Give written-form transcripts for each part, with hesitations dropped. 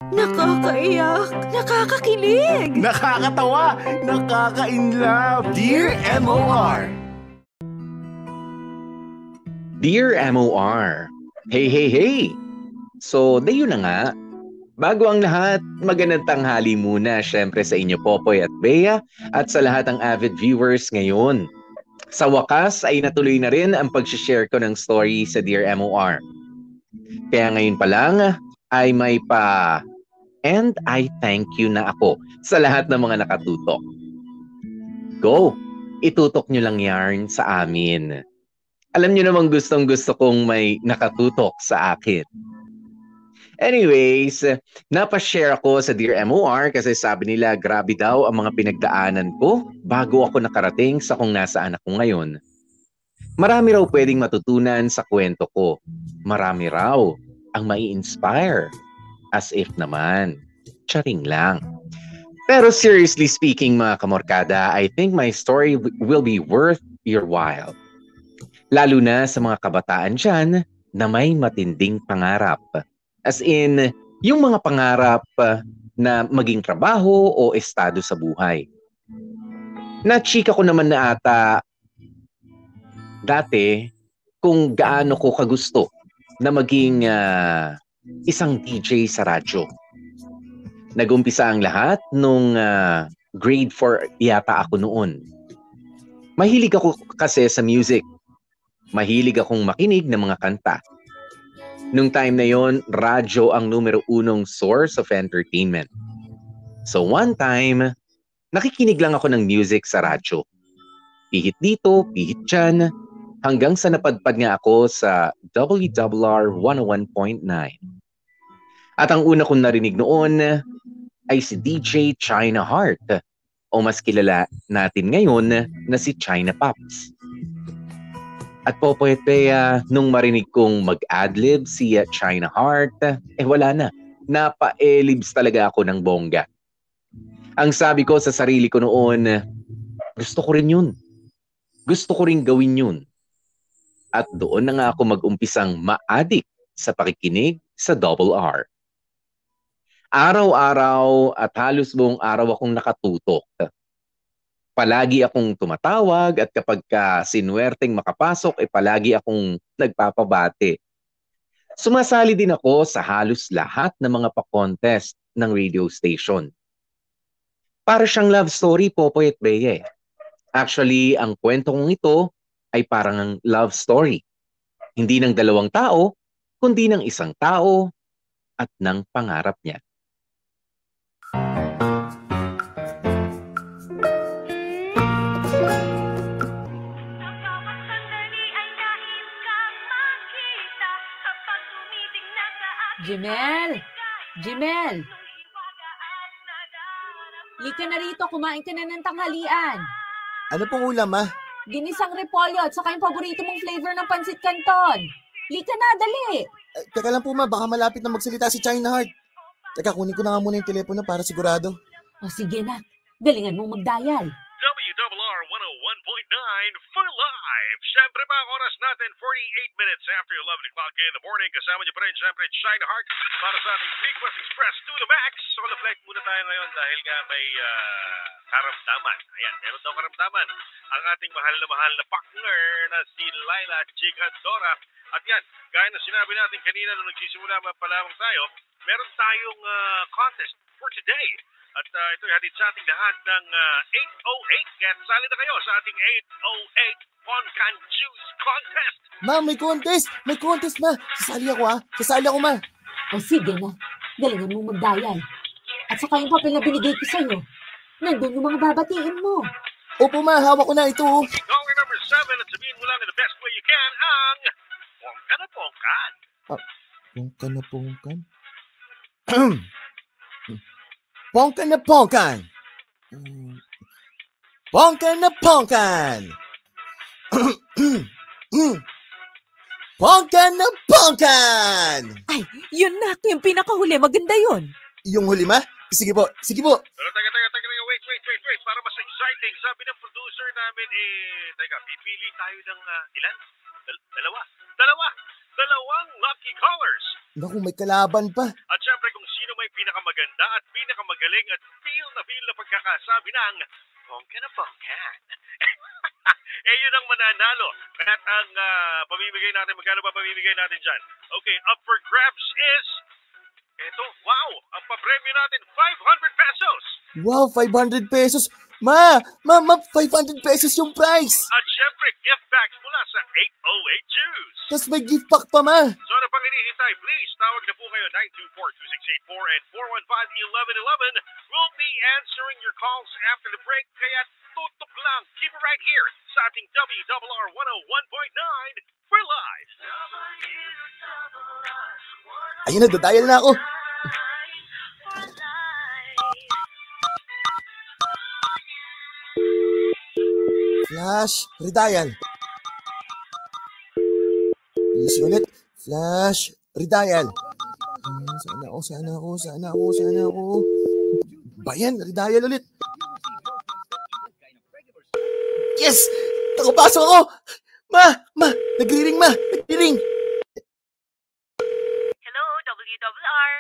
Nakakaiyak, nakakakilig, nakakatawa, nakaka-inlove. Dear MOR! Dear MOR, hey, hey, hey! So, dayo na nga. Bago ang lahat, magandang tanghali muna syempre sa inyo Popoy at Bea at sa lahat ng avid viewers ngayon. Sa wakas ay natuloy na rin ang pag-share ko ng story sa Dear MOR. Kaya ngayon pa lang ay may and I thank you na ako sa lahat ng mga nakatutok. Go! Itutok nyo lang yarn sa amin. Alam nyo namang gustong-gusto kong may nakatutok sa akin. Anyways, napashare ako sa Dear MOR kasi sabi nila grabe daw ang mga pinagdaanan ko bago ako nakarating sa kung nasaan ako ngayon. Marami raw pwedeng matutunan sa kwento ko. Marami raw ang mai-inspire. As if naman. Charing lang. Pero seriously speaking mga kamorkada, I think my story will be worth your while. Lalo na sa mga kabataan dyan na may matinding pangarap. As in, yung mga pangarap na maging trabaho o estado sa buhay. Na-chika ko naman na ata dati kung gaano ko kagusto na maging isang DJ sa radyo. Nag-umpisa ang lahat nung grade 4 yata ako noon. Mahilig ako kasi sa music. Mahilig akong makinig ng mga kanta. Nung time na yon, radyo ang numero 1 source of entertainment. So one time, nakikinig lang ako ng music sa radyo. Pihit dito, pihit dyan, hanggang sa napadpad nga ako sa WRR 101.9. At ang una kong narinig noon ay si DJ China Heart o mas kilala natin ngayon na si China Pops. At Popoy at Bea, nung marinig kong mag-adlib si China Heart, wala na. Napa-elibs talaga ako ng bongga. Ang sabi ko sa sarili ko noon, gusto ko rin yun. Gusto ko rin gawin yun. At doon na nga ako mag-umpisang ma-addict sa pakikinig sa RR. Araw-araw at halos buong araw akong nakatutok. Palagi akong tumatawag at kapag sinuwerteng makapasok, palagi akong nagpapabate. Sumasali din ako sa halos lahat ng mga pa-contest ng radio station. Para siyang love story, Popoy at Bea. Actually, ang kwento kong ito ay parang ang love story. Hindi ng dalawang tao, kundi ng isang tao at ng pangarap niya. Jimel! Jimel! Lika na rito, kumain ka na ng tanghalian. Ano pong ulam, ma? Ginisang repolyo at saka yung paborito mong flavor ng pansit canton. Lika na, dali! Teka lang po, ma, baka malapit na magsalita si China Heart. Teka, kunin ko na nga muna yung telepono para sigurado. O sige na, galingan mong magdial. WRR 101.9 for live. Siyempre pa, oras natin 48 minutes after 11 o'clock in the morning. Kasama niyo pa rin, siyempre, China Heart para sa ating Big West Express to the max. So, na-flight muna tayo ngayon dahil nga may karamdaman. Ayan, meron daw karamdaman. Ang ating mahal na partner na si Laila Chikadora. At yan, gaya na sinabi natin kanina nung nagsisimula pa lamang tayo, meron tayong contest for today. At ito'y hatid sa ating lahat ng 808. Kaya sali na kayo sa ating 808 Poncan Juice Contest. Ma, may contest! May contest, ma! Sasali ako, ha? Sasali ako, ma! O sige na, galingan mong magdial. At saka yung papel na binigay ko sa'yo, nandun yung mga babatiin mo. Opo, ma, hawak ko na ito. Caller number 7 at sabihin mo lang in the best way you can ang Pongkan na Pongkan. Pongkan na Pongkan? Pongkan na Pongkan! Pongkan na Pongkan! Pongkan na Pongkan! Ay, yun na, yung pinakahuli, maganda yun. Yung huli, ma? Sige po, sige po. Pero teka, wait. Para mas exciting, sabi ng producer namin, teka, pipili tayo ng ilan? Dalawa. dalawang lucky callers. Naku, may kalaban pa. At syempre kung sino may pinakamaganda at pinakamagaling at feel na pagkakasabi ng bongka na bongka. Yun ang mananalo. At ang pamimigay natin, magkano ba pamimigay natin dyan? Okay, up for grabs is, eto, wow, ang papremyo natin, 500 pesos. Wow, 500 pesos. Ma, 500 pesos yung price. At syempre, gift bags mula sa 808 Juice. Tapos may gift pack pa, ma. So ano pang hinihintay? Please, tawag na po kayo 924-2684 and 415-1111. We'll be answering your calls after the break. Kaya tutok lang. Keep it right here sa ating WRR 101.9 for live. Ayun na, dadial na ako. Flash, redial. Easy ulit. Flash, redial. Sana ako. Bayan, redial ulit. Yes! Nakapasok ako! Ma! Nagri-ring, ma! Nagri-ring! Hello, WRR.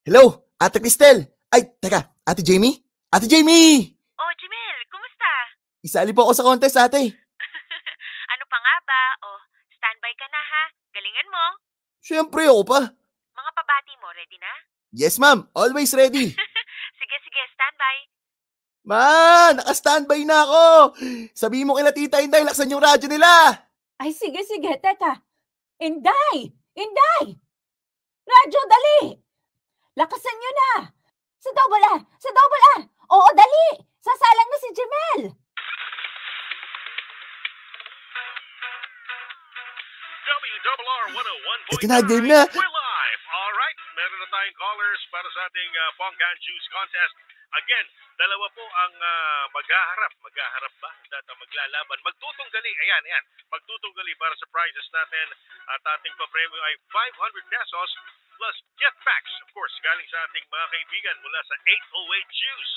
Hello, Ate Cristel. Ay, teka, Ate Jamie? Ate Jamie! Oh, Jimel, kumusta? Isali po ako sa contest, ate. Ano pa nga ba? Oh, standby ka na ha. Galingan mo. Siyempre, ako pa. Mga pabati mo, ready na? Yes, ma'am. Always ready. Sige, standby. Ma, naka-standby na ako. Sabihin mo kila Tita Inday, laksan yung radyo nila. Ay, sige. Teka. Inday! Radyo, dali! Lakasan nyo na! Sa double A! Oo, dali! Sasalang na si Jemel! WRR 101.9. Ito na, game na. We're live. Alright, meron na tayong callers para sa ating Bongkan Juice Contest. Again, dalawa po ang maghaharap ba? Data maglalaban. Magtutunggali. Ayan. Magtutunggali para sa prizes natin. At ating papremyo ay 500 pesos plus gift packs. Of course, galing sa ating mga kaibigan mula sa 808 Juice.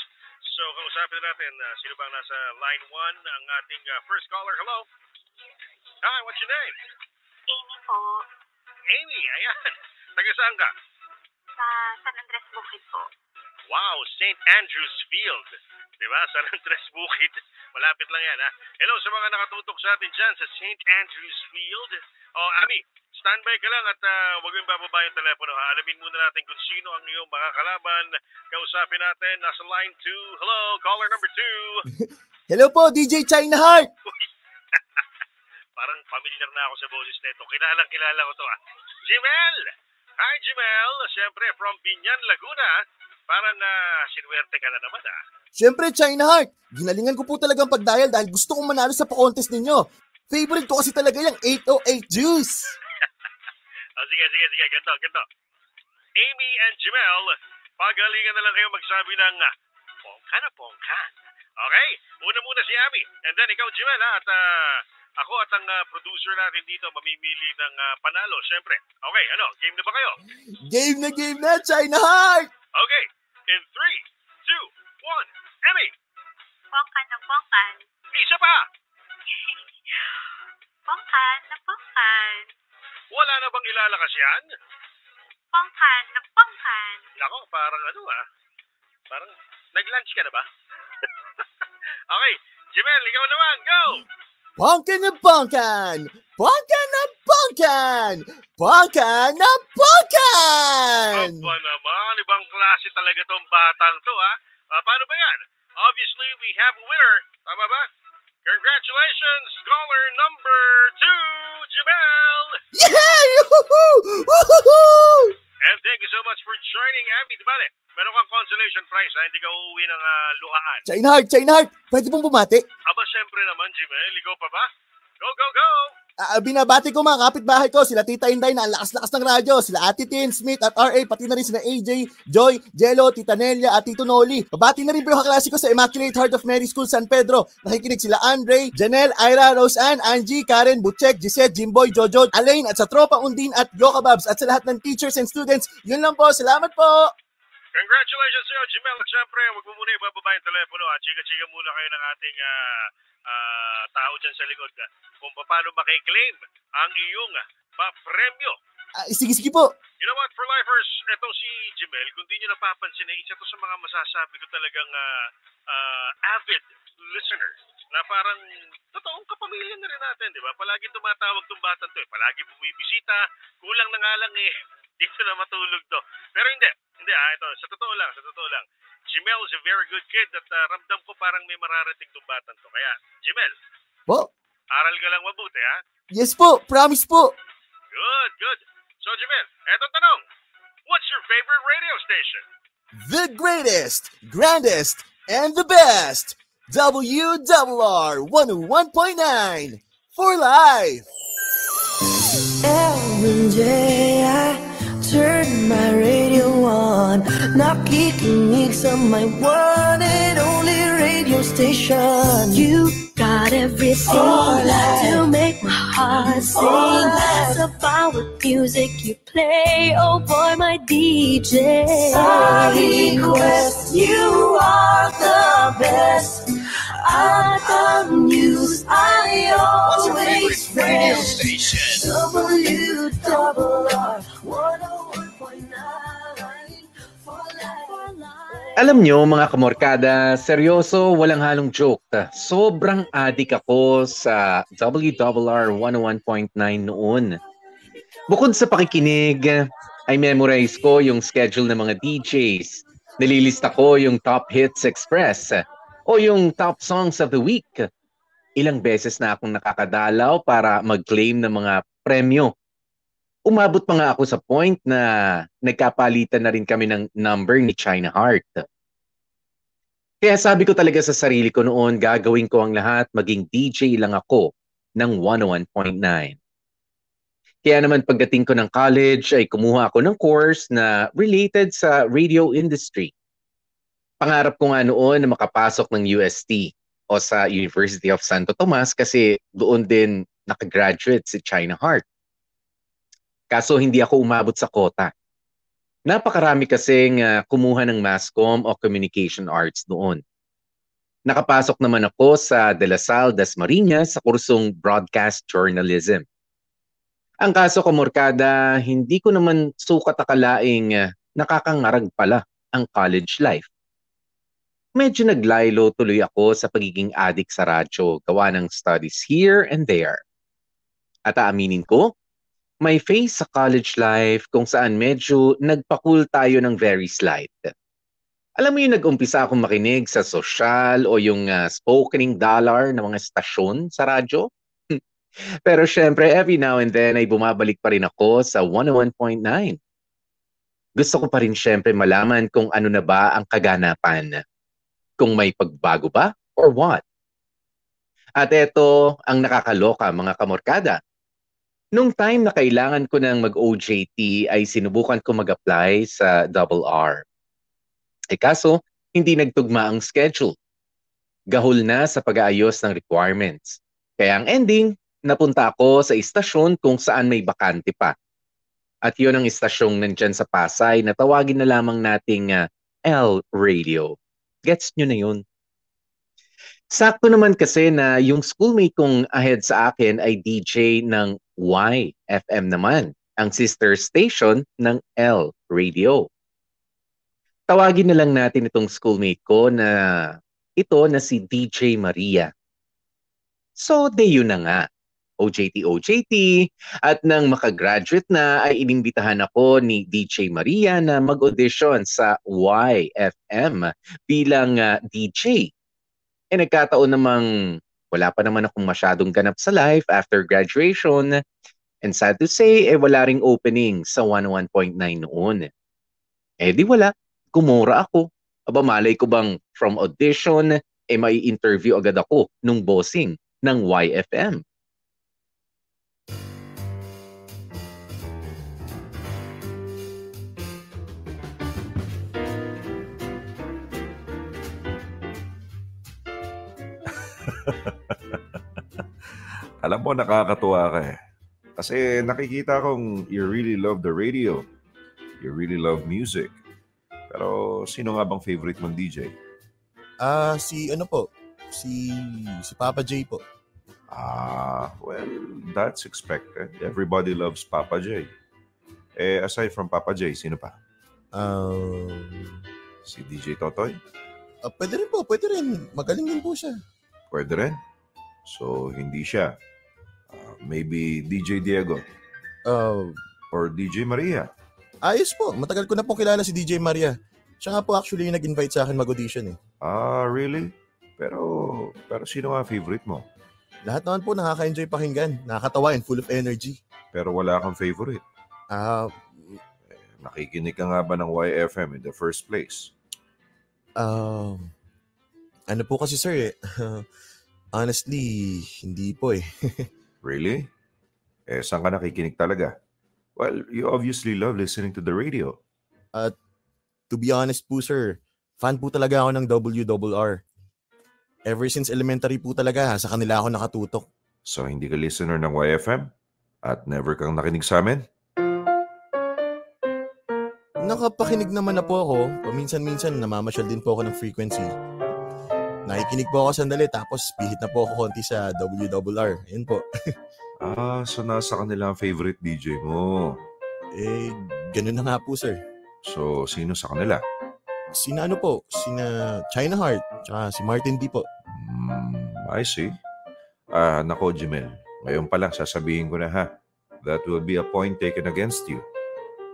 So, kausapin natin, sino bang nasa line 1? Ang ating first caller. Hello? Hi, what's your name? Amy po. Amy, ayan. Taga saan ka? Sa San Andres Bukid po. Wow, St. Andrews Field. Diba? San Andres Bukid. Malapit lang yan, ha? Hello sa mga nakatutok sa atin dyan sa St. Andrews Field. Oh, Ami, standby ka lang at huwag yung bababa yung telepono, ha? Alamin muna natin kung sino ang iyong makakalaban. Kausapin natin, nasa line 2. Hello, caller number 2. Hello po, DJ China Heart. Parang familiar na ako sa boses nito. Kilala ko to, ha? Jimel! Hi, Jimel. Siyempre, from Binyan, Laguna. Parang sinuwerte ka na naman, ha? Siyempre, China Heart. Ginalingan ko po talagang pag-dial dahil gusto kong manalo sa pa-contest ninyo. Favorite ko kasi talaga yung 808 Juice. Sige. Ganito. Amy and Jimel, pagalingan na lang kayo magsabi ng pongka na pongka. Okay? Una muna si Amy. And then ikaw, Jimel, ha? At ako at ang producer natin dito mamimili ng panalo, syempre. Okay, game na ba kayo? Game na, China Heart! Okay, in 3, 2, 1, Emmy! Bongkan na bongkan. Isa pa! Bongkan na bongkan. Wala na bang ilalakas yan? Bongkan na bongkan. Nako, parang parang nag-lunch ka na ba? Okay, Jimel, ikaw naman, go! Bongkan na bongkan! Bongkan na bongkan! Bongkan na bongkan! Aba naman, ibang klase talaga tong batang to, ha? Paano ba yan? Obviously, we have a winner. Tama ba? Congratulations, caller number 2, Jimel! Yeah! Woohoo! And thank you so much for joining, Abby. Diba, meron kang consolation prize, ha? Hindi ka uuwi ng luhaan. China Heart, pwede pong bumati? Aba, syempre naman, Jimel. Ikaw pa ba? Go, go, go! Binabati ko mga kapitbahay ko, sila Tita Inday na ang lakas-lakas ng radyo, sila Ate Tin, Smith at RA, pati na rin sila AJ, Joy, Jello, Tita Nelia at Tito Noli. Babati na rin po yung kaklase ko sa Immaculate Heart of Mary School San Pedro. Nakikinig sila Andre, Janelle, Ira, Roseanne, Angie, Karen, Butchek, Gisette, Jimboy, Jojo, Alain at sa tropa Undin at Yokababs at sa lahat ng teachers and students. Yun lang po, salamat po! Congratulations sa'yo, Jimel. At syempre, huwag mo muna ibababa yung telepono, ha? Chika-chika muna kayo ng ating tao dyan sa likod, kung paano makiklaim ang iyong papremyo. Sige po. You know what, for lifers, etong si Jemel, kung di nyo napapansin, isa to sa mga masasabi ko talagang avid listener na parang totoong kapamilya na rin natin, di ba? Palagi tumatawag tong batang to, palagi bumibisita, kulang na nga lang dito na matulog to. Pero hindi ito, sa totoo lang. Jemel is a very good kid at ramdam ko parang may mararating tong batang to. Kaya, Jemel, Po? aral ka lang mabuti, ha? Yes po, promise po. Good. So, Jemel, etong tanong, what's your favorite radio station? The greatest, grandest, and the best. WRR 101.9 for life. Every day I turn my radio on, nakikinig sa my one and only radio station. You got everything to make my heart sing. The power music you play, oh boy, my DJ. Sorry, Quest, you are the best. At the news, I always radio station? WRR 101.9 for life. Alam nyo mga kamorkada, seryoso, walang halong joke. Sobrang adik ako sa WRR 101.9 noon. Bukod sa pakikinig, ay memorize ko yung schedule ng mga DJs. Nililista ko yung Top Hits Express o yung Top Songs of the Week. Ilang beses na akong nakakadalaw para mag-claim ng mga premyo. Umabot pa nga ako sa point na nagkapalitan na rin kami ng number ni China Heart. Kaya sabi ko talaga sa sarili ko noon, gagawin ko ang lahat, maging DJ lang ako ng 101.9. Kaya naman pagdating ko ng college ay kumuha ako ng course na related sa radio industry. Pangarap ko nga noon na makapasok ng UST o sa University of Santo Tomas kasi doon din nakagraduate si China Heart. Kaso hindi ako umabot sa quota. Napakarami kasing kumuha ng mass comm o communication arts noon. Nakapasok naman ako sa De La Salle, Dasmariñas sa kursong broadcast journalism. Ang kaso kamorkada, hindi ko naman sukat akalaing nakakangarag pala ang college life. Medyo naglaylo tuloy ako sa pagiging addict sa radyo, gawa ng studies here and there. At aaminin ko, may phase sa college life kung saan medyo nagpakul tayo ng very slight. Alam mo yung nag-umpisa akong makinig sa social o yung spokening dollar ng mga stasyon sa radyo? Pero syempre, every now and then ay bumabalik pa rin ako sa 101.9. Gusto ko pa rin syempre malaman kung ano na ba ang kaganapan. Kung may pagbago ba or what. At ito ang nakakaloka mga kamorkada. Nung time na kailangan ko ng mag-OJT ay sinubukan ko mag-apply sa RR. Kaso, hindi nagtugma ang schedule. Gahol na sa pag-aayos ng requirements. Kaya ang ending, napunta ako sa istasyon kung saan may bakante pa. At yun ang istasyong nandyan sa Pasay na tawagin na lamang nating L Radio. Gets nyo na yun. Sakto naman kasi na yung schoolmate kong ahead sa akin ay DJ ng YFM naman, ang sister station ng L Radio. Tawagin na lang natin itong schoolmate ko na ito na si DJ Maria. So, yun na nga. OJT. At nang makagraduate na ay inimbitahan ako ni DJ Maria na mag-audition sa YFM bilang DJ. Nagkataon namang wala pa naman akong masyadong ganap sa life after graduation. And sad to say, wala ring opening sa 101.9 noon. Di wala. Kumura ako. Aba malay ko bang from audition, may interview agad ako nung bossing ng YFM. Alam mo, nakakatuwa ka eh. Kasi nakikita kong you really love the radio. You really love music. Pero sino nga bang favorite mong DJ? Si Papa J po. Well, that's expected. Everybody loves Papa J. Aside from Papa J, sino pa? Si DJ Totoy? Pwede rin po, pwede rin. Magaling din po siya. Pwede rin. So, hindi siya. Maybe DJ Diego or DJ Maria. Ayos po, matagal ko na pong kilala si DJ Maria. Siya nga po actually yung nag-invite sa akin mag-audition eh. Really? Pero sino nga favorite mo? Lahat naman po nakaka-enjoy pakinggan. Nakakatawa and full of energy. Pero wala kang favorite. Nakikinig ka nga ba ng YFM in the first place? Ano po kasi sir honestly, hindi po eh. Really? Saan ka nakikinig talaga? Well, you obviously love listening to the radio. To be honest po sir, fan po talaga ako ng WRR. Ever since elementary po talaga, sa kanila ako nakatutok. So, hindi ka listener ng YFM? At never kang nakinig sa amin? Nakapakinig naman na po ako. Paminsan-minsan namamasyal din po ako ng frequency. Nakikinig po ako sandali tapos pihit na po ako konti sa WRR. Yun po. So nasa kanila ang favorite DJ mo. Ganun na nga po sir. So, sino sa kanila? Sina ano po? Sina China Heart, tsaka si Martin D po. I see. Nako, Jimel. Ngayon pa lang sasabihin ko na ha. That will be a point taken against you.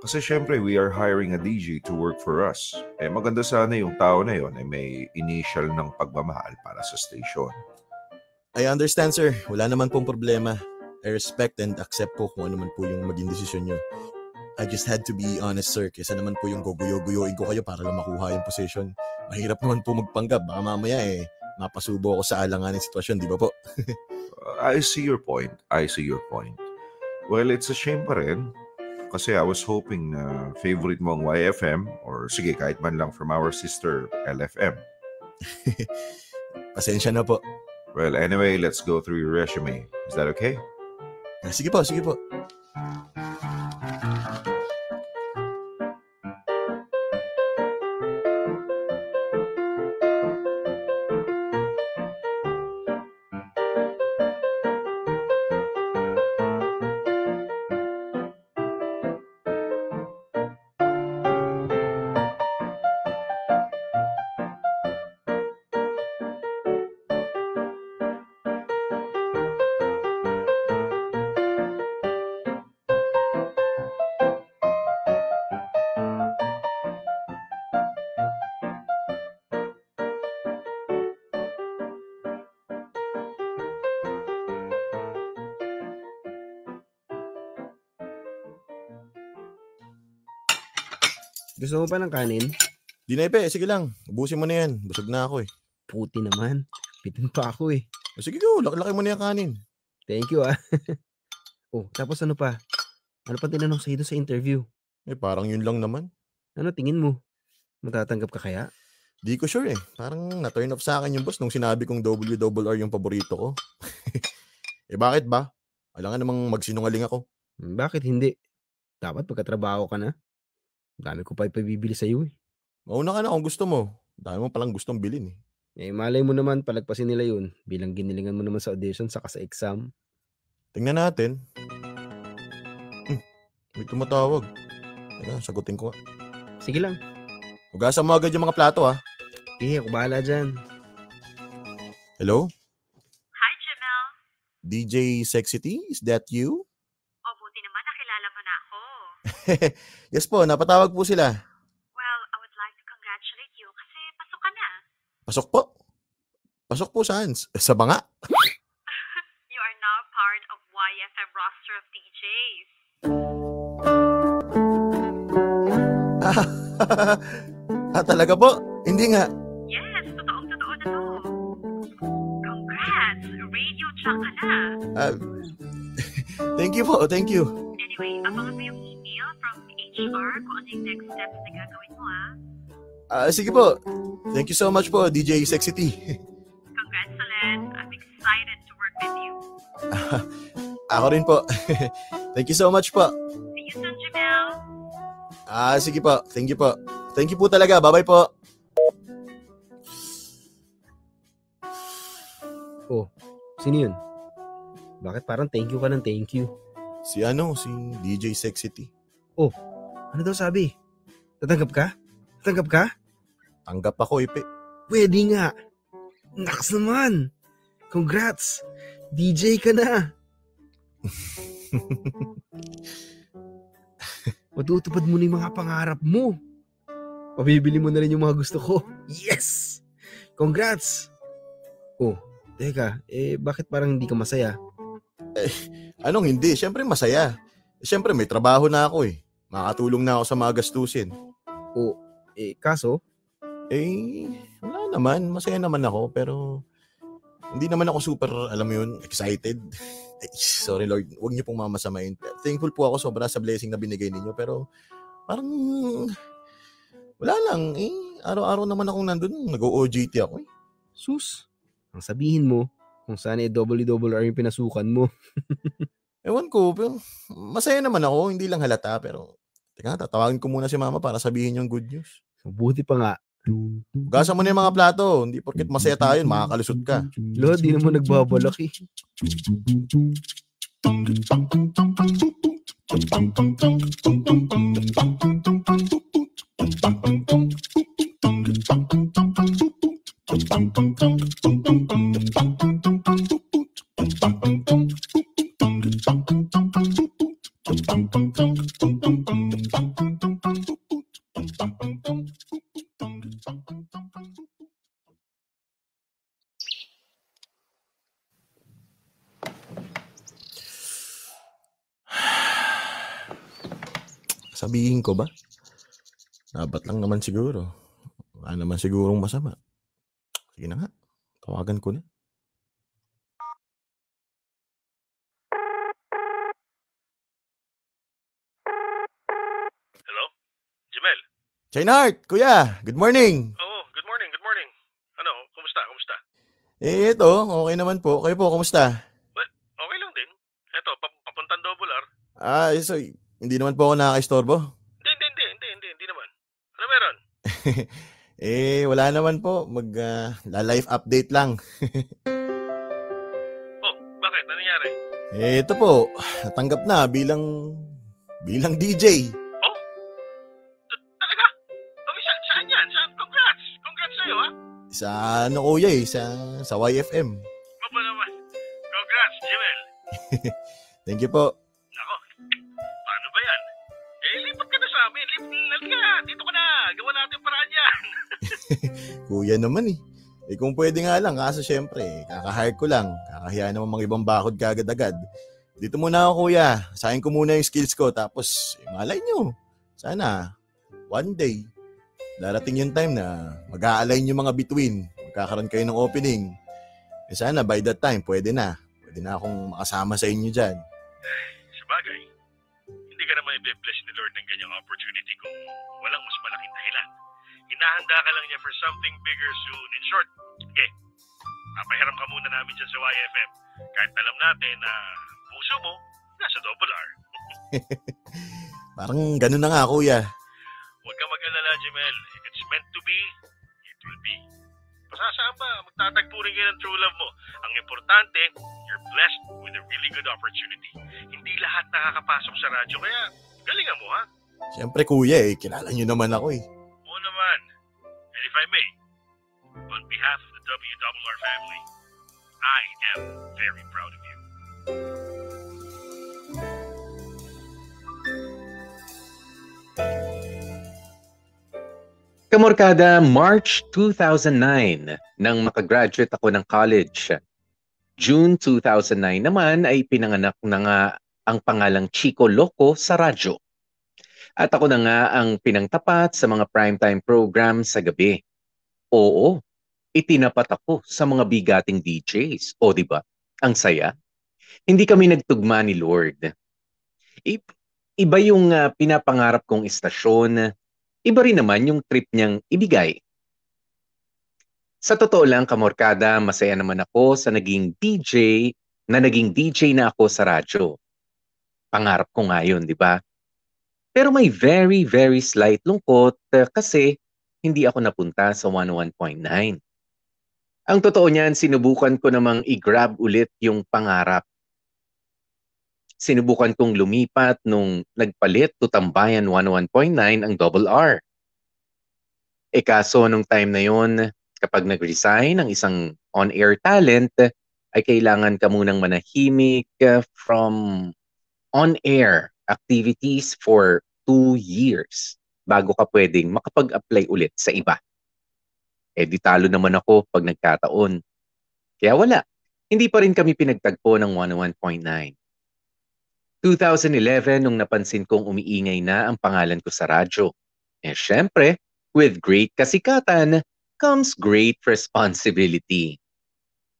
Kasi syempre, we are hiring a DJ to work for us. Maganda sana yung tao na yon may initial ng pagmamahal para sa station. I understand sir. Wala naman pong problema. I respect and accept po kung ano man po yung maging desisyon nyo. I just had to be honest sir. Kesa naman po yung guguyo-guyoin ko kayo para lang makuha yung position. Mahirap naman po magpanggap. Baka mamaya mapasubo ako sa alanganing sitwasyon, di ba po? I see your point. Well, it's a shame pa rin. Kasi I was hoping na favorite mo ang YFM or sige, kahit man lang from our sister LFM. Pasensya na po. Well, anyway, let's go through your resume. Is that okay? Sige po, sige po. Gusto mo pa ng kanin? Di na ipe, sige lang. Ubusin mo na yan. Busog na ako eh. Puti naman. Pitin pa ako eh. Sige go, laki-laki mo na yung kanin. Thank you tapos ano pa? Ano pa tinanong sa'yo sa interview? Parang yun lang naman. Ano tingin mo? Matatanggap ka kaya? Di ko sure eh. Parang na-turn off sa akin yung boss nung sinabi kong WRR yung paborito ko. Bakit ba? Alangan namang magsinungaling ako. Bakit hindi? Dapat pagkatrabaho ka na. Dami ko pa ipabibili sa'yo eh. Mauna ka na kung gusto mo. Dami mo palang gustong bilhin eh. Malay mo naman palagpasin nila yun bilang ginilingan mo naman sa audition saka sa exam. Tingnan natin. May tumatawag. Teka, sagutin ko nga. Sige lang. Hugasan mo agad yung mga plato ha. Ako bahala dyan. Hello? Hi, Jamel. DJ Sexy T, is that you? Buti naman nakilala mo na ako. Yes po, napatawag po sila. Well, I would like to congratulate you kasi pasok ka na. Pasok po? Pasok po saan? Sa banga? You are now part of YFM roster of DJs. Talaga po? Hindi nga. Yes, totoong-totoo na to. Congrats! Radio track ka na. Thank you po, thank you. Anyway, abangan mo yung email from HR kung ano yung next steps na gagawin mo Sige po. Thank you so much po, DJ Sexy T. Congrats ulit. I'm excited to work with you. Ako rin po. Thank you so much po. See you soon, Jamel. Sige po. Thank you po. Thank you po talaga. Bye-bye po. Sino yun? Bakit parang thank you ka ng thank you? Si DJ Sexity. Ano daw sabi? Tatanggap ka? Tatanggap ka? Tanggap ako, Ipe. Pwede nga. Naks naman. Congrats. DJ ka na. Matutupad mo na yung mga pangarap mo. Pabibili mo na rin yung mga gusto ko. Yes! Congrats! Oh, teka, bakit parang hindi ka masaya? Anong hindi? Siyempre masaya. Siyempre may trabaho na ako eh. Makakatulong na ako sa mga gastusin. Oh, kaso? Wala naman. Masaya naman ako pero hindi naman ako super, alam mo yun, excited. Sorry Lord, huwag niyo pong mamasamain. Thankful po ako sobra sa blessing na binigay ninyo pero parang wala lang araw-araw naman akong nandun, nag-OJT ako eh. Sus, ang sabihin mo, kung saan double-double yung pinasukan mo. Ewan ko, pero masaya naman ako, hindi lang halata pero teka, tatawagin ko muna si mama para sabihin yung good news. Mabuti pa nga. Gasa mo na yung mga plato, hindi porket masaya tayo, makakalusot ka. Lo, di naman nagbabalak eh. Sabihin ko ba? Dapat lang naman siguro. Wala naman sigurong masama. Sige na nga. Tawagan ko na. Hello? Jemel? Chainheart, kuya. Good morning. Oo, good morning, good morning. Ano, kumusta? Ito, okay naman po. Kayo po, kumusta? Well, okay lang din. Eto, papuntang Double R. So, hindi naman po ako nakaka-istorbo. Hindi naman. Ano meron? Wala naman po. Life update lang. Oh, bakit? Ano nangyari? Ito po, natanggap na bilang DJ. Oh? Talaga? Saan yan? Congrats! Congrats sa'yo, ha? Sa kuya sa YFM. Maba naman. Congrats, Jemel. Thank you po. Nako, paano ba yan? Lipat ka na sa amin. Lipat ka. Dito ka na. Gawa natin paraan yan. Kuya naman eh. Kung pwede nga lang, kaso syempre, kaka-hire ko lang. Kakahiya naman mga ibang bakod kagad-agad. Dito muna ako, kuya. Sayin ko muna yung skills ko. Tapos, malay nyo. Sana, one day, darating yung time na mag-a-align yung mga between. Magkakaroon kayo ng opening. Sana, by that time, pwede na. Pwede na akong makasama sa inyo dyan. Sabagay, hindi ka naman i-bless ni Lord ng ganyang opportunity kung walang mas malaking dahilan. Hinahanda ka lang niya for something bigger soon. In short, okay, papahiram ka muna namin dyan sa YFM. Kahit alam natin na puso mo, nasa Double R. Parang ganun na nga, kuya. Huwag kang mag-alala, Jemel. If it's meant to be, it will be. Pasasaan ba? Magtatagpo rin kayo ng true love mo. Ang importante, you're blessed with a really good opportunity. Hindi lahat nakakapasok sa radyo, kaya galingan mo, ha? Siyempre, kuya, kilala nyo naman ako eh. Oo naman. And if I may, on behalf of the WRR family, I am very proud of you. Kamorkada, March 2009 nang makagraduate ako ng college. June 2009 naman ay pinanganak na nga ang pangalang Chico Loco sa radyo. At ako na nga ang pinangtapat sa mga primetime program sa gabi. Oo, itinapat ako sa mga bigating DJs. O diba? Ang saya. Hindi kami nagtugma ni Lord. Iba yung pinapangarap kong istasyon. Iba rin naman yung trip niyang ibigay. Sa totoo lang, Kamorkada, masaya naman ako sa naging DJ na ako sa radyo. Pangarap ko nga yun, di ba? Pero may very, very slight lungkot kasi hindi ako napunta sa 101.9. Ang totoo niyan, sinubukan ko namang i-grab ulit yung pangarap. Sinubukan kong lumipat nung nagpalit to Tambayan 101.9 ang Double R. Kaso nung time na yon, kapag nag-resign ang isang on-air talent, ay kailangan ka munang manahimik from on-air activities for 2 years bago ka pwedeng makapag-apply ulit sa iba. Di talo naman ako pag nagkataon. Kaya wala, hindi pa rin kami pinagtagpo ng 101.9. 2011 nung napansin kong umiingay na ang pangalan ko sa radyo. Syempre, with great kasikatan comes great responsibility.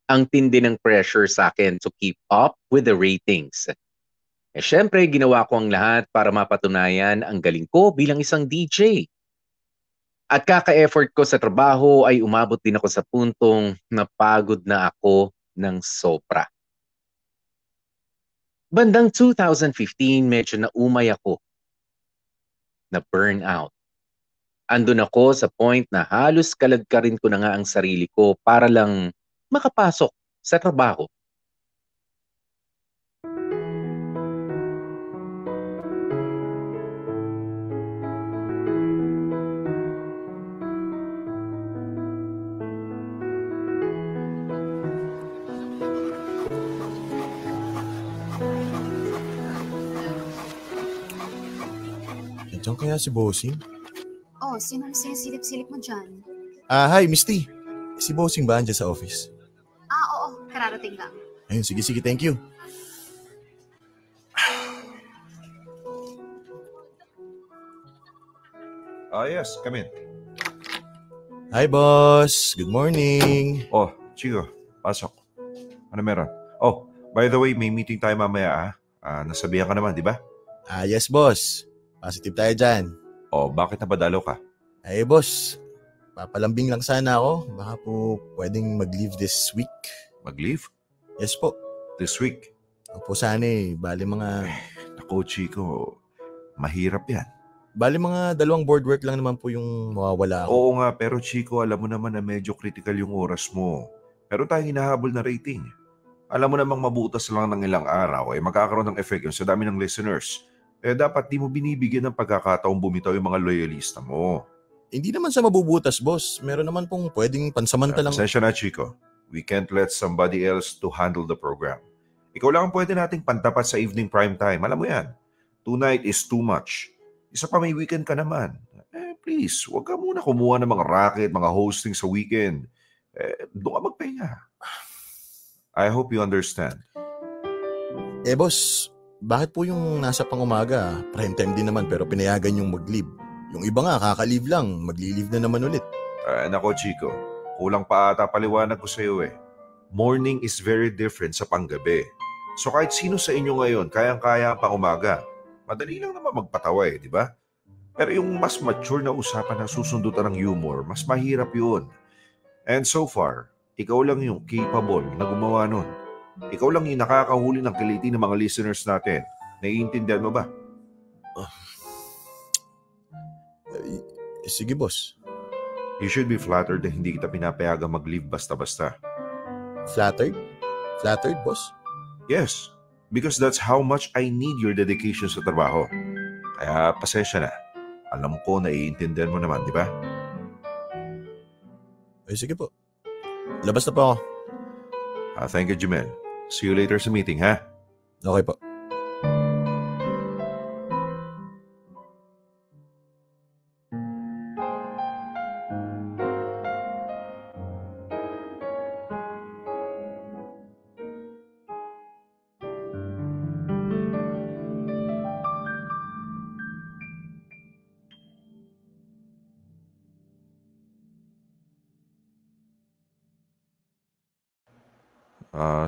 Ang tindi ng pressure sa akin to keep up with the ratings. Syempre, ginawa ko ang lahat para mapatunayan ang galing ko bilang isang DJ. At kaka-effort ko sa trabaho ay umabot din ako sa puntong napagod na ako ng sobra. Bandang 2015, medyo naumay ako. Na-burn out. Andun ako sa point na halos kalagkarin ko na nga ang sarili ko para lang makapasok sa trabaho. Diyan kaya si Bossing? Oh, sinong sinisilip-silip mo dyan? Hi, Misty. Si Bossing ba andyan sa office? Oo, kararating lang. Ayun, sige, thank you. Yes, come in. Hi, boss. Good morning. Oh, Chico, pasok. Ano meron? Oh, by the way, may meeting tayo mamaya nasabihan ka naman, di ba? Yes, boss. Positive tayo dyan. Oh, bakit napadalo ka? Ay, boss. Papalambing lang sana ako. Baka po pwedeng mag-leave this week. Mag-leave? Yes po. This week? Opo, sana Bali mga... Naku, Chico. Mahirap yan. Bali mga 2 board work lang naman po yung mawawala ako. Oo nga, pero Chico, alam mo naman na medyo critical yung oras mo. Pero tayong hinahabol na rating. Alam mo namang mabutas lang ng ilang araw magkakaroon ng effect yun sa dami ng listeners. Dapat di mo binibigyan ng pagkakataong bumitaw yung mga loyalista mo. Hindi naman sa mabubutas, boss. Meron naman pong pwedeng pansamantalang... Pasensya na, Chico. We can't let somebody else to handle the program. Ikaw lang ang pwede nating pantapat sa evening prime time. Alam mo yan. Tonight is too much. Isa pa may weekend ka naman. Please, huwag ka muna kumuha ng mga racket, mga hosting sa weekend. Doon ka magpahinga. I hope you understand. Boss... Bakit po yung nasa pang-umaga, prime time din naman pero pinayagan yung mag-leave? Yung iba nga, kaka-leave lang, magli-leave na naman ulit. Nako, Chico. Kulang pa ata paliwanag ko sa iyo Morning is very different sa panggabi. So kahit sino sa inyo ngayon, kayang-kaya ang pang-umaga. Madali lang naman magpatawa di ba? Pero yung mas mature na usapan na susundutan ng humor, mas mahirap yun. And so far, ikaw lang yung capable na gumawa nun. Ikaw lang yung nakakahuli ng kiliti ng mga listeners natin. Naiintindihan mo ba? Sige, boss. You should be flattered na hindi kita pinapayagang mag-leave basta-basta. Flattered? Flattered, boss? Yes, because that's how much I need your dedication sa trabaho. Kaya pasensya na. Alam ko na iintindihan mo naman, di ba? Sige po. Labas na po ako. Thank you, Jimel. See you later sa meeting, ha? Okay po.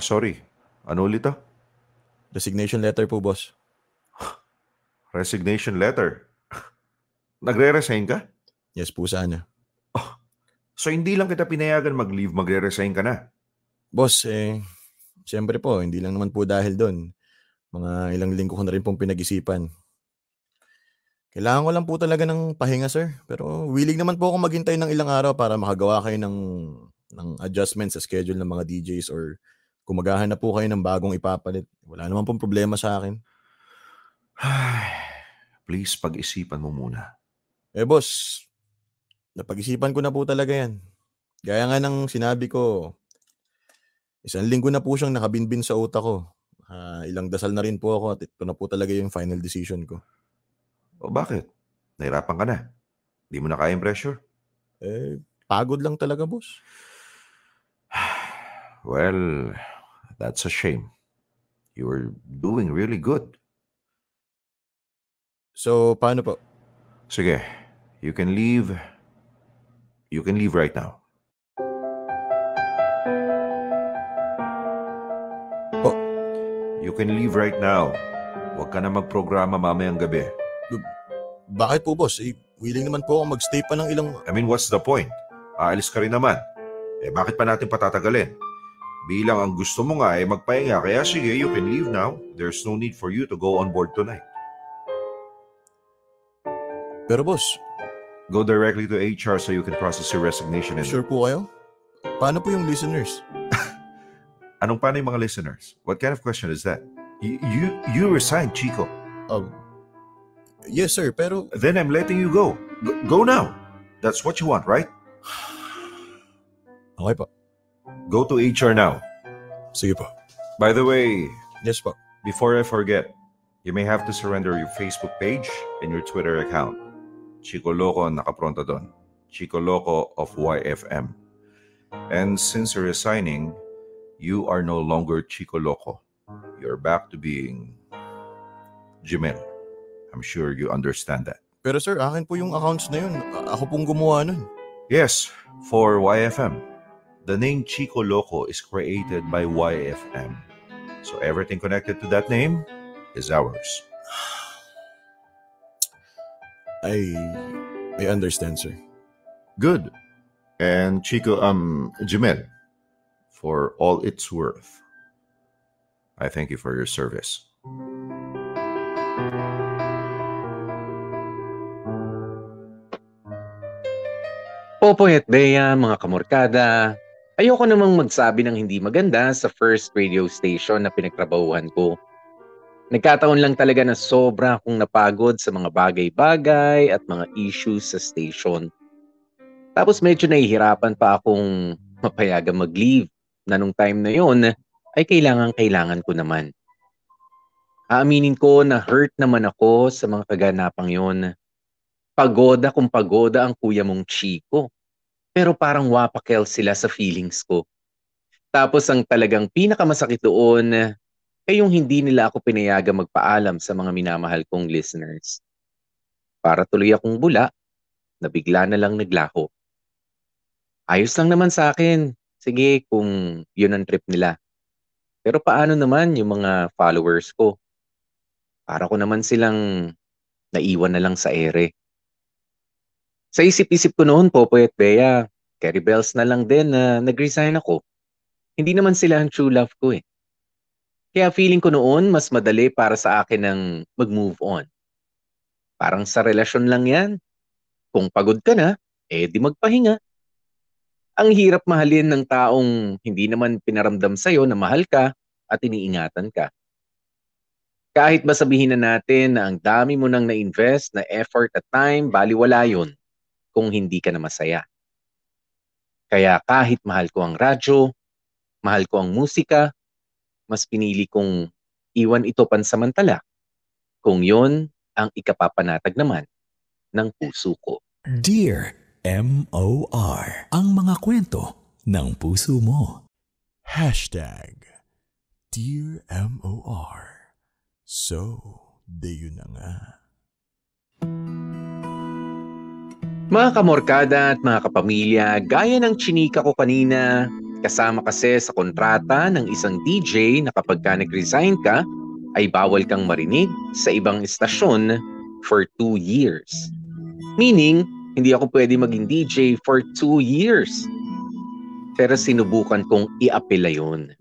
Sorry. Ano ulit to? Resignation letter po, boss. Resignation letter? Nagre-resign ka? Yes po, sana. So hindi lang kita pinayagan mag-leave, magre-resign ka na? Boss, siyempre po, hindi lang naman po dahil doon. Mga ilang linggo ko na rin pong pinag-isipan. Kailangan ko lang po talaga ng pahinga, sir. Pero willing naman po akong maghintay ng ilang araw para makagawa kayo ng adjustment sa schedule ng mga DJs or Kung maghahanap po kayo ng bagong ipapalit, wala naman pong problema sa akin. Please, pag-isipan mo muna. Boss, napag-isipan ko na po talaga yan. Gaya nga ng sinabi ko, 1 linggo na po siyang nakabinbin sa utak ko. Ilang dasal na rin po ako at ito na po talaga yung final decision ko. O bakit? Nahirapan ka na. Di mo na kayang pressure? Pagod lang talaga, boss. Well, that's a shame. You were doing really good. So, paano po? Sige, you can leave. You can leave right now. You can leave right now. Huwag ka na magprograma mamayang gabi. Bakit po, boss? Willing naman po ako magstay pa ng ilang... I mean, what's the point? Aalis ka rin naman. Bakit pa natin patatagalin? Bilang ang gusto mo nga magpahinga, kaya sige, you can leave now. There's no need for you to go on board tonight. Pero boss... Go directly to HR so you can process your resignation. Sure po kayo? Paano po yung listeners? Anong paano yung mga listeners? What kind of question is that? You resigned, Chico. Yes, sir, pero... Then I'm letting you go. Go now. That's what you want, right? Okay po. Go to HR now. Sige po. By the way... Yes po. Before I forget, you may have to surrender your Facebook page and your Twitter account. Chico Loco ang nakapronta doon. Chico Loco of YFM. And since you're resigning, you are no longer Chico Loco. You're back to being Jimel. I'm sure you understand that. Pero sir, akin po yung accounts na yun. Ako pong gumawa nun. Yes, for YFM. The name Chico Loco is created by YFM. So everything connected to that name is ours. I understand, sir. Good. And Chico, Jimel, for all it's worth, I thank you for your service. Popoy at Bea, mga kamorkada, ayoko namang magsabi ng hindi maganda sa first radio station na pinagtrabahuhan ko. Nagkataon lang talaga na sobra akong napagod sa mga bagay-bagay at mga issues sa station. Tapos medyo nahihirapan pa akong mapayagang mag-leave na nung time na yon ay kailangan ko naman. Aaminin ko na hurt naman ako sa mga kaganapang yon. Pagoda kung pagoda ang kuya mong Chico. Pero parang wapakel sila sa feelings ko. Tapos ang talagang pinakamasakit doon ay yung hindi nila ako pinayagang magpaalam sa mga minamahal kong listeners. Para tuloy akong bula, na bigla na lang naglaho. Ayos lang naman sa akin. Sige, kung yun ang trip nila. Pero paano naman yung mga followers ko? Para ko naman silang naiwan na lang sa ere. Sa isip-isip ko noon, Popoy at Bea, carry bells na lang din na nag-resign ako. Hindi naman sila ang true love ko eh. Kaya feeling ko noon, mas madali para sa akin ng mag-move on. Parang sa relasyon lang yan. Kung pagod ka na, di magpahinga. Ang hirap mahalin ng taong hindi naman pinaramdam sa'yo na mahal ka at iniingatan ka. Kahit ba sabihin na natin na ang dami mo nang na-invest na effort at time, baliwala yun kung hindi ka na masaya. Kaya kahit mahal ko ang radyo, mahal ko ang musika, mas pinili kong iwan ito pansamantala kung yon ang ikapapanatag naman ng puso ko. Dear MOR, ang mga kwento ng puso mo. Dear MOR. So, deyo na nga. Mga kamorkada at mga kapamilya, gaya ng chinika ko kanina, kasama kasi sa kontrata ng isang DJ na kapag ka nag-resign ka, ay bawal kang marinig sa ibang estasyon for 2 years. Meaning, hindi ako pwede maging DJ for 2 years. Pero sinubukan kong i-apela yun.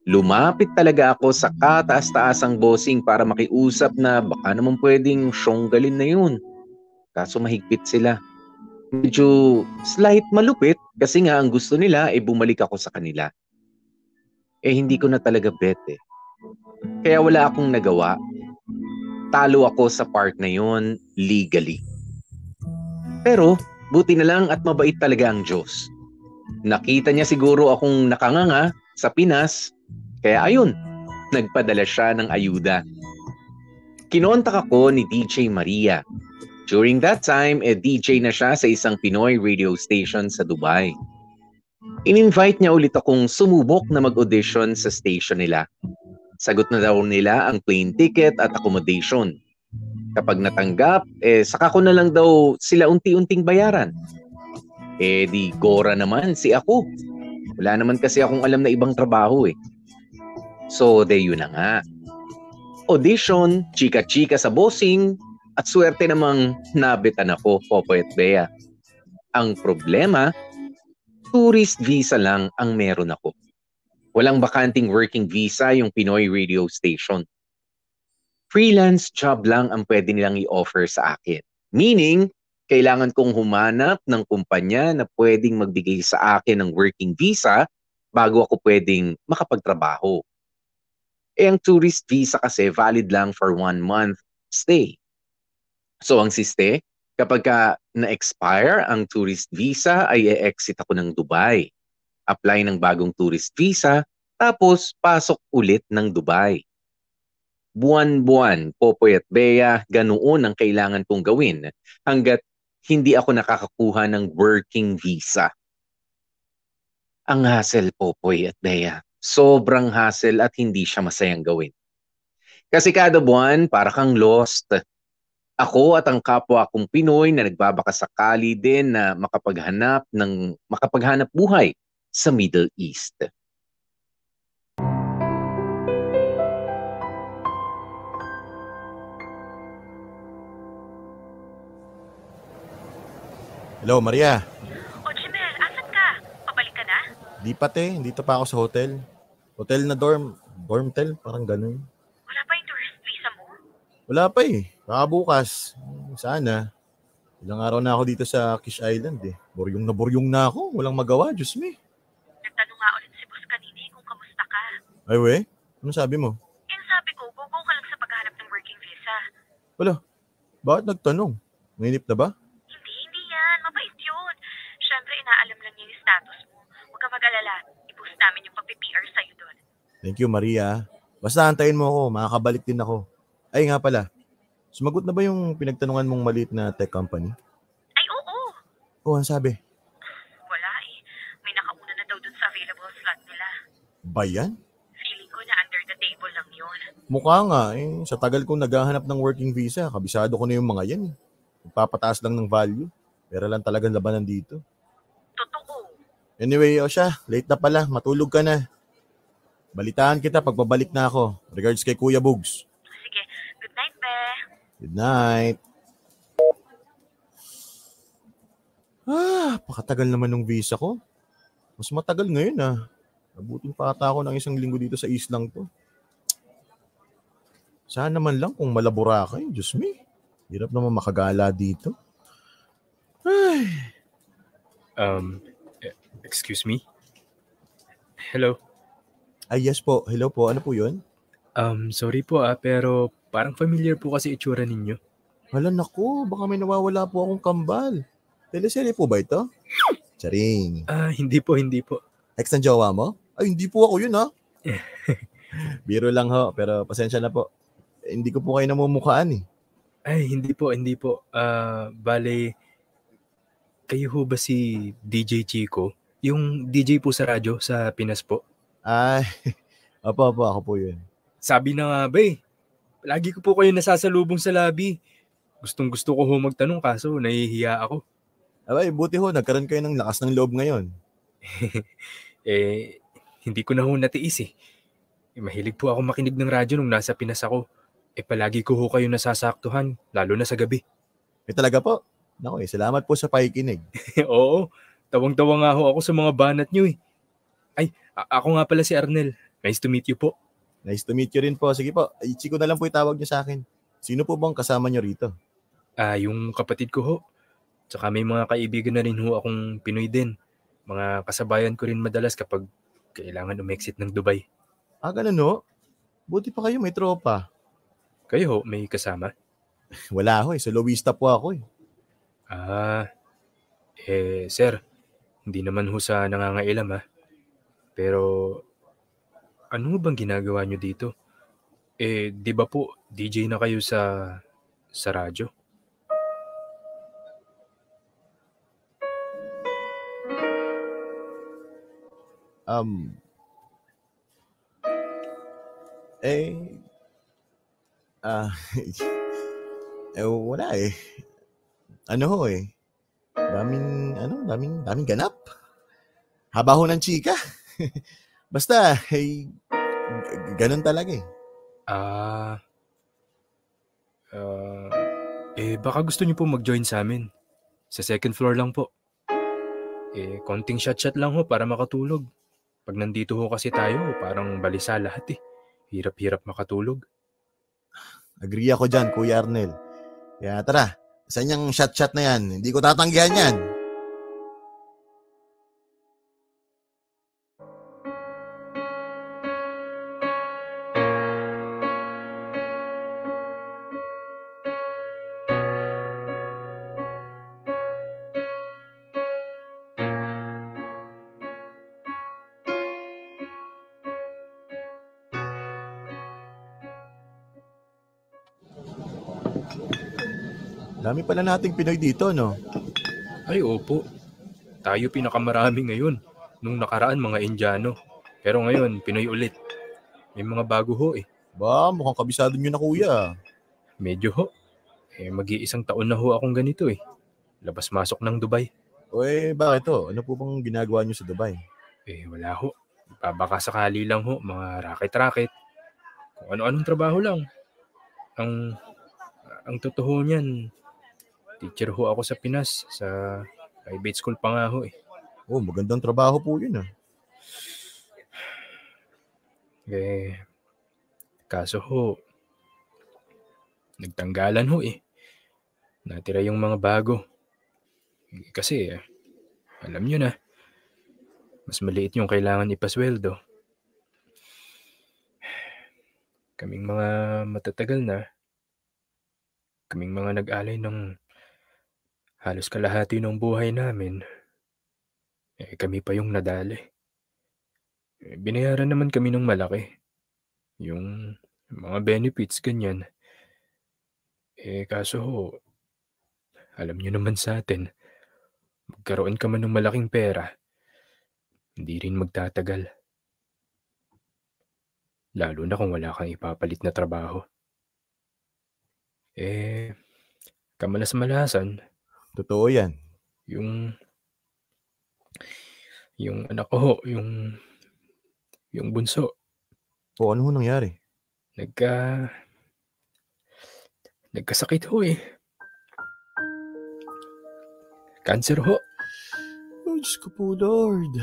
Lumapit talaga ako sa kataas-taasang bossing para makiusap na baka naman pwedeng syonggalin na yun. Kaso mahigpit sila. Medyo slight malupit kasi nga ang gusto nila ay bumalik ako sa kanila. hindi ko na talaga bet eh. Kaya wala akong nagawa. Talo ako sa part na yon legally. Pero buti na lang at mabait talaga ang Diyos. Nakita niya siguro akong nakanganga sa Pinas, kaya ayun, nagpadala siya ng ayuda. Kinontak ako ni DJ Maria. During that time, DJ na siya sa isang Pinoy radio station sa Dubai. In-invite niya ulit akong sumubok na mag-audition sa station nila. Sagot na daw nila ang plane ticket at accommodation. Kapag natanggap, saka ko na lang daw sila unti-unting bayaran. Di gora naman si ako. Wala naman kasi akong alam na ibang trabaho eh. So, yun na nga. Audition, chika-chika sa bossing, at swerte namang nabitan ako, Popoy at Bea. Ang problema, tourist visa lang ang meron ako. Walang bakanting working visa yung Pinoy radio station. Freelance job lang ang pwede nilang i-offer sa akin. Meaning, kailangan kong humanap ng kumpanya na pwedeng magbigay sa akin ng working visa bago ako pwedeng makapagtrabaho. Ang tourist visa kasi valid lang for 1 month stay. So ang siste, kapag na-expire ang tourist visa ay e-exit ako ng Dubai. Apply ng bagong tourist visa, tapos pasok ulit ng Dubai. Buwan-buwan, Popoy at Bea, ganoon ang kailangan kong gawin hanggat hindi ako nakakakuha ng working visa. Ang hassle, Popoy at Bea. Sobrang hassle at hindi siya masayang gawin. Kasi kada buwan, para kang lost. Ako at ang kapwa kong Pinoy na nagbabakasakali din na makapaghanap buhay sa Middle East. Hello, Maria. Jimel, asan ka? Pabalik ka na? Di pa te, dito pa ako sa hotel. Hotel na dormtel, parang ganun. Wala pa yung tourist visa mo? Wala pa eh, baka bukas. Sana. Ilang araw na ako dito sa Kish Island eh. Buryong na ako, walang magawa, Diyos me. Nagtanong nga ulit si boss kanini kung kamusta ka. Ay we, ano sabi mo? Yung sabi ko, go ka lang sa paghahanap ng working visa. Wala, bakit nagtanong? Mainip na ba? Hindi yan. Mabait yun. Siyempre, inaalam lang niya yung status mo. Huwag ka mag-alala. I-boost namin yung pag-PR sa'yo doon. Thank you, Maria. Basta antayin mo ako, makakabalik din ako. Ay nga pala, sumagot na ba yung pinagtanungan mong maliit na tech company? Ay, oo. Oo, ang sabi? Wala eh. May nakauna na daw dun sa available slot nila. Ba yan? Feeling ko na under the table lang yun. Mukha nga eh. Sa tagal kong naghahanap ng working visa, kabisado ko na yung mga yan eh. Magpapataas lang ng value. Pero lang talagang labanan dito. Totoo. Anyway, siya, late na pala. Matulog ka na. Balitaan kita pag babalik na ako. Regards kay Kuya Bugs. Sige, good night, be. Good night. Pakatagal naman ng visa ko. Mas matagal ngayon Nabutin pa ata ako ng 1 linggo dito sa islang to. Sana naman lang kung malabura kayo. Diyos me. Hirap naman makagala dito. Ay. Excuse me? Hello? Ay, yes po. Hello po. Ano po yun? Sorry po pero parang familiar po kasi itsura ninyo. Hala naku, baka may nawawala po akong kambal. Teleserye po ba ito? Charing. Hindi po. Ex ng jowa mo? Ay, hindi po ako yun Biro lang ho, pero pasensya na po. Hindi ko po kayo namumukhaan eh. Ay, hindi po. Bale, kayo ho ba si DJ Chico? Yung DJ po sa radyo sa Pinas po? Ay, opo, ako po yun. Sabi na nga ba lagi ko po kayo nasasalubong sa lobby. Gustong-gusto ko ho magtanong kaso nahihiya ako. Abay, buti ho, nagkaroon kayo ng lakas ng loob ngayon. Hindi ko na ho natiis mahilig po ako makinig ng radyo nung nasa Pinas ako. Palagi ko ho kayo nasasaktuhan, lalo na sa gabi. Talaga po? Naku salamat po sa pakikinig. Oo, tawang-tawa nga ho ako sa mga banat nyo Ay, ako nga pala si Arnel. Nice to meet you po. Nice to meet you rin po. Sige po, Chico na lang po itawag niyo sa akin. Sino po bang kasama niyo rito? Yung kapatid ko ho. Tsaka may mga kaibigan na rin ho akong Pinoy din. Mga kasabayan ko rin madalas kapag kailangan umexit ng Dubai. Ganun no? Buti pa kayo may tropa. Kayo ho, may kasama? Wala ho eh. Soloista po ako eh. Sir, hindi naman ho sa nangangailam ha. Pero, ano bang ginagawa nyo dito? Di ba po, DJ na kayo sa radyo? Wala eh. Ano ho eh. Daming ganap. Haba ho ng chika. Basta, ganun talaga eh. Baka gusto niyo po mag-join sa amin. Sa second floor lang po. Konting shot-shot lang ho para makatulog. Pag nandito ho kasi tayo, parang balisa lahat eh. Hirap-hirap makatulog. Agree ako dyan, Kuya Arnel. Kaya tara, saan yung shot-shot na yan? Hindi ko tatanggihan yan. Dami pala nating Pinoy dito, no? Ay, opo. Tayo pinakamarami ngayon. Nung nakaraan, mga Indiano. Pero ngayon, Pinoy ulit. May mga bago ho eh. Mukhang kabisado nyo na, kuya. Medyo ho. Mag-iisang taon na ho akong ganito eh. Labas-masok ng Dubai. Bakit ho? Ano po bang ginagawa nyo sa Dubai? Wala ho. Baka sakali lang ho, mga racket-racket. Kung ano-anong trabaho lang. Ang totoo niyan, teacher ho ako sa Pinas, sa private school pa nga ho eh. Magandang trabaho po yun ah. Kaso ho, nagtanggalan ho eh. Natira yung mga bago. Kasi, alam nyo na, mas maliit yung kailangan ipasweldo. Kaming mga matatagal na, kaming mga nag-alay ng halos kalahati ng buhay namin, kami pa yung nadali. Binayaran naman kami ng malaki. Yung mga benefits, ganyan. Kaso ho, alam nyo naman sa atin, magkaroon ka man ng malaking pera, hindi rin magtatagal. Lalo na kung wala kang ipapalit na trabaho. Kamalas-malasan, totoo yan. Yung anak ko ho, yung bunso. Ano ho nangyari? Nagkasakit ho eh. Cancer ho. Diyos ko po, Lord.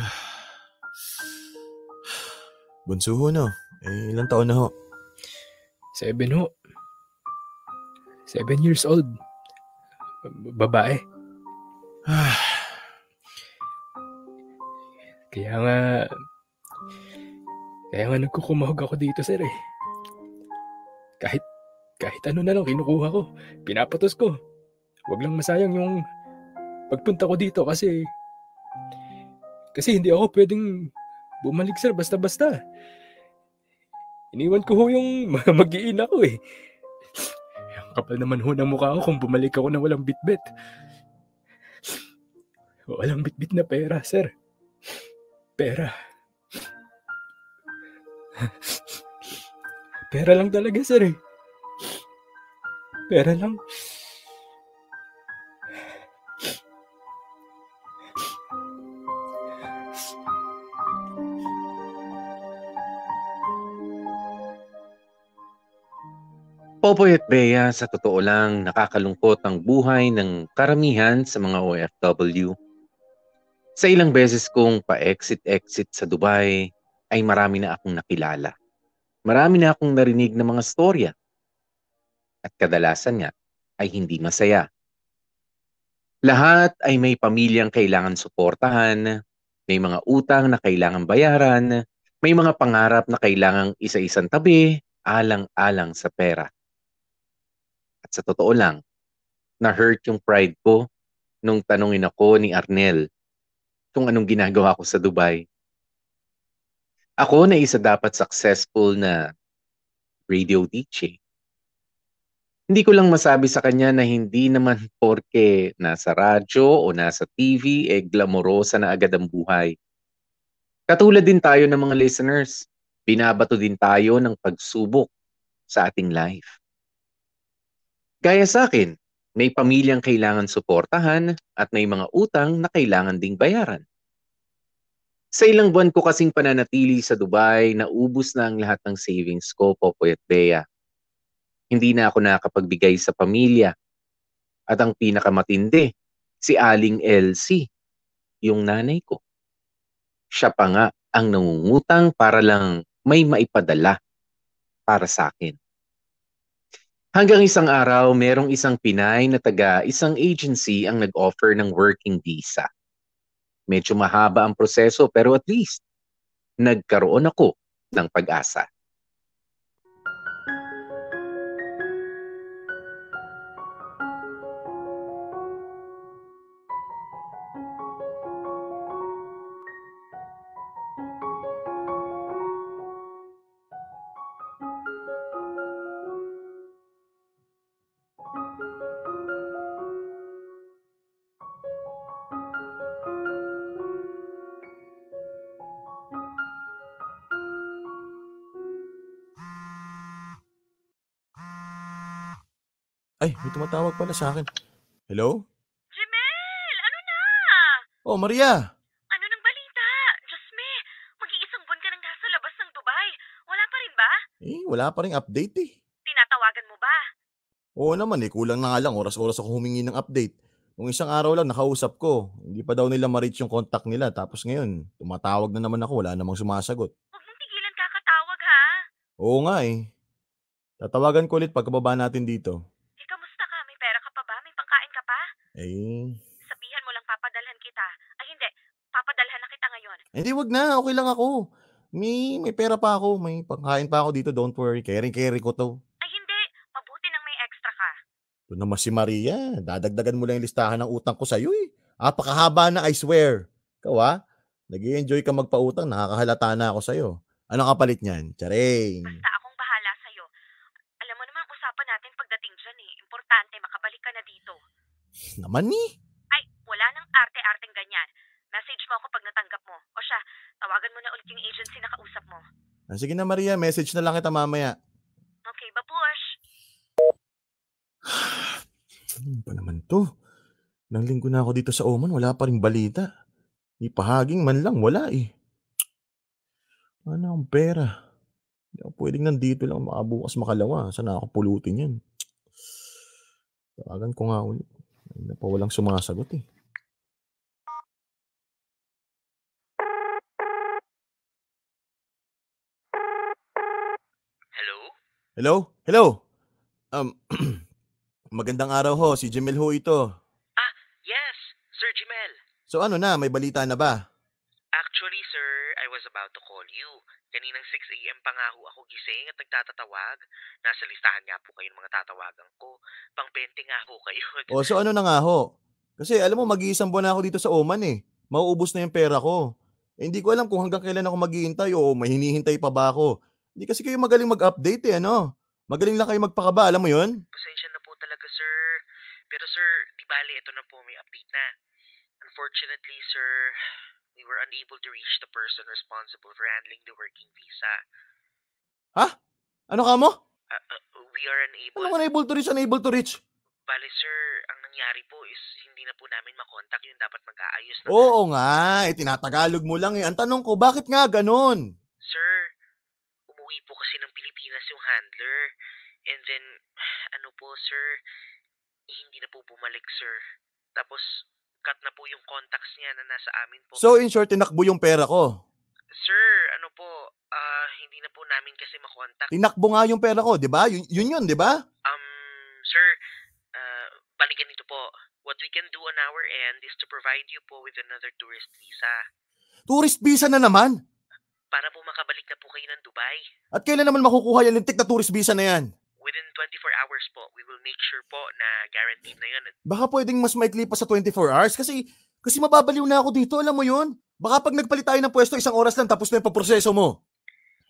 Bunso ho, no? Ilang taon na ho? 7 ho. 7 years old. Babae. Kaya nga nagkukumahog ako dito, sir eh. Kahit ano na lang kinukuha ko, pinapatos ko. Huwag lang masayang yung pagpunta ko dito kasi hindi ako pwedeng bumalik, sir, basta-basta. Iniwan ko ho yung mag-iina ko eh. Ang kapal naman ho ng mukha ko kung bumalik ako na walang bitbit. Walang bitbit na pera, sir. Pera. Pera lang talaga, sir eh. Pera lang. Popoy at Bea, sa totoo lang, nakakalungkot ang buhay ng karamihan sa mga OFW. Sa ilang beses kong pa-exit-exit sa Dubai, ay marami na akong nakilala. Marami na akong narinig na mga storya. At kadalasan nga ay hindi masaya. Lahat ay may pamilyang kailangan suportahan, May mga utang na kailangang bayaran, may mga pangarap na kailangang isa-isang tabi, alang-alang sa pera. At sa totoo lang, na-hurt yung pride ko nung tanungin ako ni Arnel kung anong ginagawa ko sa Dubai. Ako na isa dapat successful na radio DJ. Hindi ko lang masabi sa kanya na hindi naman porke nasa radyo o nasa TV, glamorosa na agad ang buhay. Katulad din tayo ng mga listeners, binabato din tayo ng pagsubok sa ating life. Gaya sa akin, may pamilyang kailangan suportahan at may mga utang na kailangan ding bayaran. Sa ilang buwan ko kasing pananatili sa Dubai, naubos na ang lahat ng savings ko, Popoy at Bea. Hindi na ako nakapagbigay sa pamilya. At ang pinakamatindi, si Aling Elsie, yung nanay ko. Siya pa nga ang nangungutang para lang may maipadala para sa akin. Hanggang isang araw, merong isang Pinay na taga isang agency ang nag-offer ng working visa. Medyo mahaba ang proseso pero at least nagkaroon ako ng pag-asa. Ay, may tumatawag pala sa akin. Hello? Jemel! Ano na? Oh, Maria! Ano nang balita? Diyos me, mag-iisang buwan ka nang nasa labas ng Dubai. Wala pa rin ba? Wala pa rin update eh. Tinatawagan mo ba? Oo naman kulang na nga lang. Oras-oras ako humingi ng update. Nung isang araw lang nakausap ko, hindi pa daw nila ma-reach yung contact nila. Tapos ngayon, tumatawag na naman ako, wala namang sumasagot. Huwag mong tigilan kakatawag ha. Oo nga eh. Tatawagan ko ulit pagkababa natin dito. Kamusta ka? May pera ka pa ba? May pangkain ka pa? Sabihan mo lang papadalhan kita. Ay hindi, papadalhan na kita ngayon. Hindi, wag na. Okay lang ako. May pera pa ako. May pangkain pa ako dito. Don't worry. Carry ko to. Ay hindi, mabuti nang may extra ka. Ito naman si Maria. Dadagdagan mo lang yung listahan ng utang ko sa'yo eh. Apakahaba na, I swear. Ikaw nag-i-enjoy ka magpautang. Nakakahalata na ako sa'yo. Anong kapalit niyan? Charing. Basta akong bahala sa'yo. Alam mo naman usapan natin pagdating dyan eh. Importante, makabalik ka na dito. Naman eh. Ay, wala nang arte-arteng ganyan. Message mo ako pag natanggap mo. O siya, tawagan mo na ulit yung agency na kausap mo. Sige na Maria, message na lang kita mamaya. Okay, babush. Ano pa naman to? Nang linggo na ako dito sa Oman, wala pa rin balita. Ipahaging man lang, wala eh. Ano ang pera? Hindi ako pwedeng nandito lang makabukas makalawa. Saan ako pulutin yan? Tawagan ko nga ulit. Hindi pa walang sumasagot eh. Hello? Magandang araw ho. Si Jemel ho ito. Yes, Sir Jemel. So ano na? May balita na ba? Actually, sir, I was about to call you. Kaninang 6 a.m. pa nga ho ako gising at nagtatatawag. Nasa listahan nga po kayo ng mga tatawagan ko. Pang-20 nga ho kayo. So ano na nga ho? Kasi alam mo, mag-iisang buwan na ako dito sa Oman eh. Mauubos na yung pera ko. Hindi ko alam kung hanggang kailan ako maghihintay o may hinihintay pa ba ako. Hindi kasi kayo magaling mag-update eh, ano? Magaling lang kayo magpakaba, alam mo yun? Pasensya na po talaga, sir. Pero sir, di bali, ito na po, may update na. Unfortunately, sir, we were unable to reach the person responsible for handling the working visa. Ha? Ano ka mo? We are unable... Anong unable to reach? Bale, sir, ang nangyari po is hindi na po namin makontak yung dapat mag-aayos na... Oo nga, tinatagalog mo lang eh. Ang tanong ko, bakit nga ganon? Sir, umuwi po kasi ng Pilipinas yung handler. And then, ano po, sir, hindi na po bumalik, sir. Tapos, cut na po yung contacts niya na nasa amin po. So, in short, tinakbo yung pera ko? Sir, ano po, hindi na po namin kasi makontak. Tinakbo nga yung pera ko, di ba? Yun, di ba? Sir, balikan ito po. What we can do on our end is to provide you po with another tourist visa. Tourist visa na naman. Para po makabalik na po kayo ng Dubai. At kailan naman makukuha yung lintik na tourist visa na yan? Within 24 hours po, we will make sure po na guaranteed na yun. Baka pwedeng mas maikli pa sa 24 hours kasi mababaliw na ako dito, alam mo yun? Baka pag nagpalit tayo ng pwesto, 1 oras lang tapos na yung paproseso mo.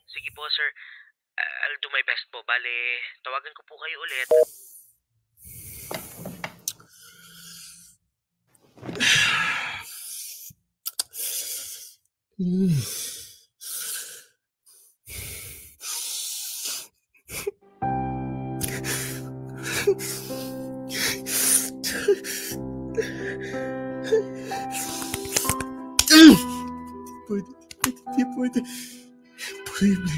Sige po, sir. I'll do my best po. Bale, tawagan ko po kayo ulit. Pwede.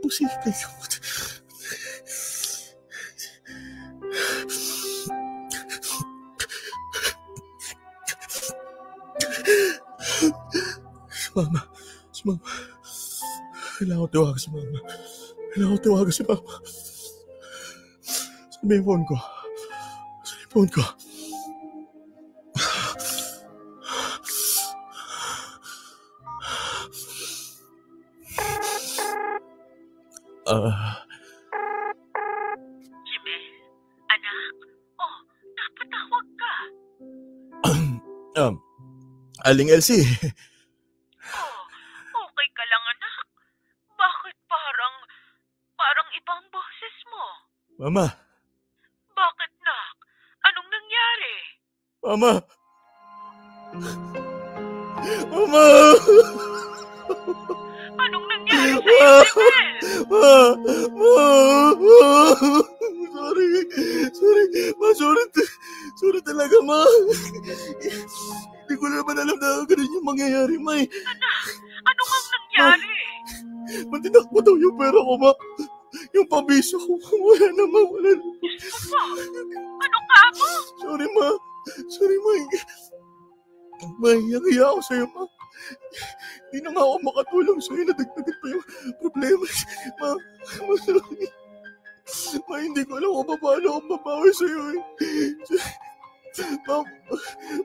Posible. Si Mama. Kailangan ko tawagan si Mama. Saan ba yung phone ko? Jimel, anak. Oh, napatawag ka. Aling Elsie. Okay ka lang, anak. Bakit parang ibang boses mo? Mama. Bakit, nak? Anong nangyari? Mama. Anong nangyari sa'yo, Jimel? Sorry talaga, Ma. Hindi ko naman alam na ganun yung mangyayari, Ma. Anak, ano ang nangyari? Matinakbo daw yung pera ko, Ma. Yung pabisa ko, wala na. Diyos ko po, ano ka mo? Sorry, Ma. Mahihiya ako sa'yo, Ma. Hindi na nga ako makatulong sa'yo. Nadagdagan pa yung problema. Sorry. Ma, hindi ko alam kung paano ako mabawi sa'yo. Ma,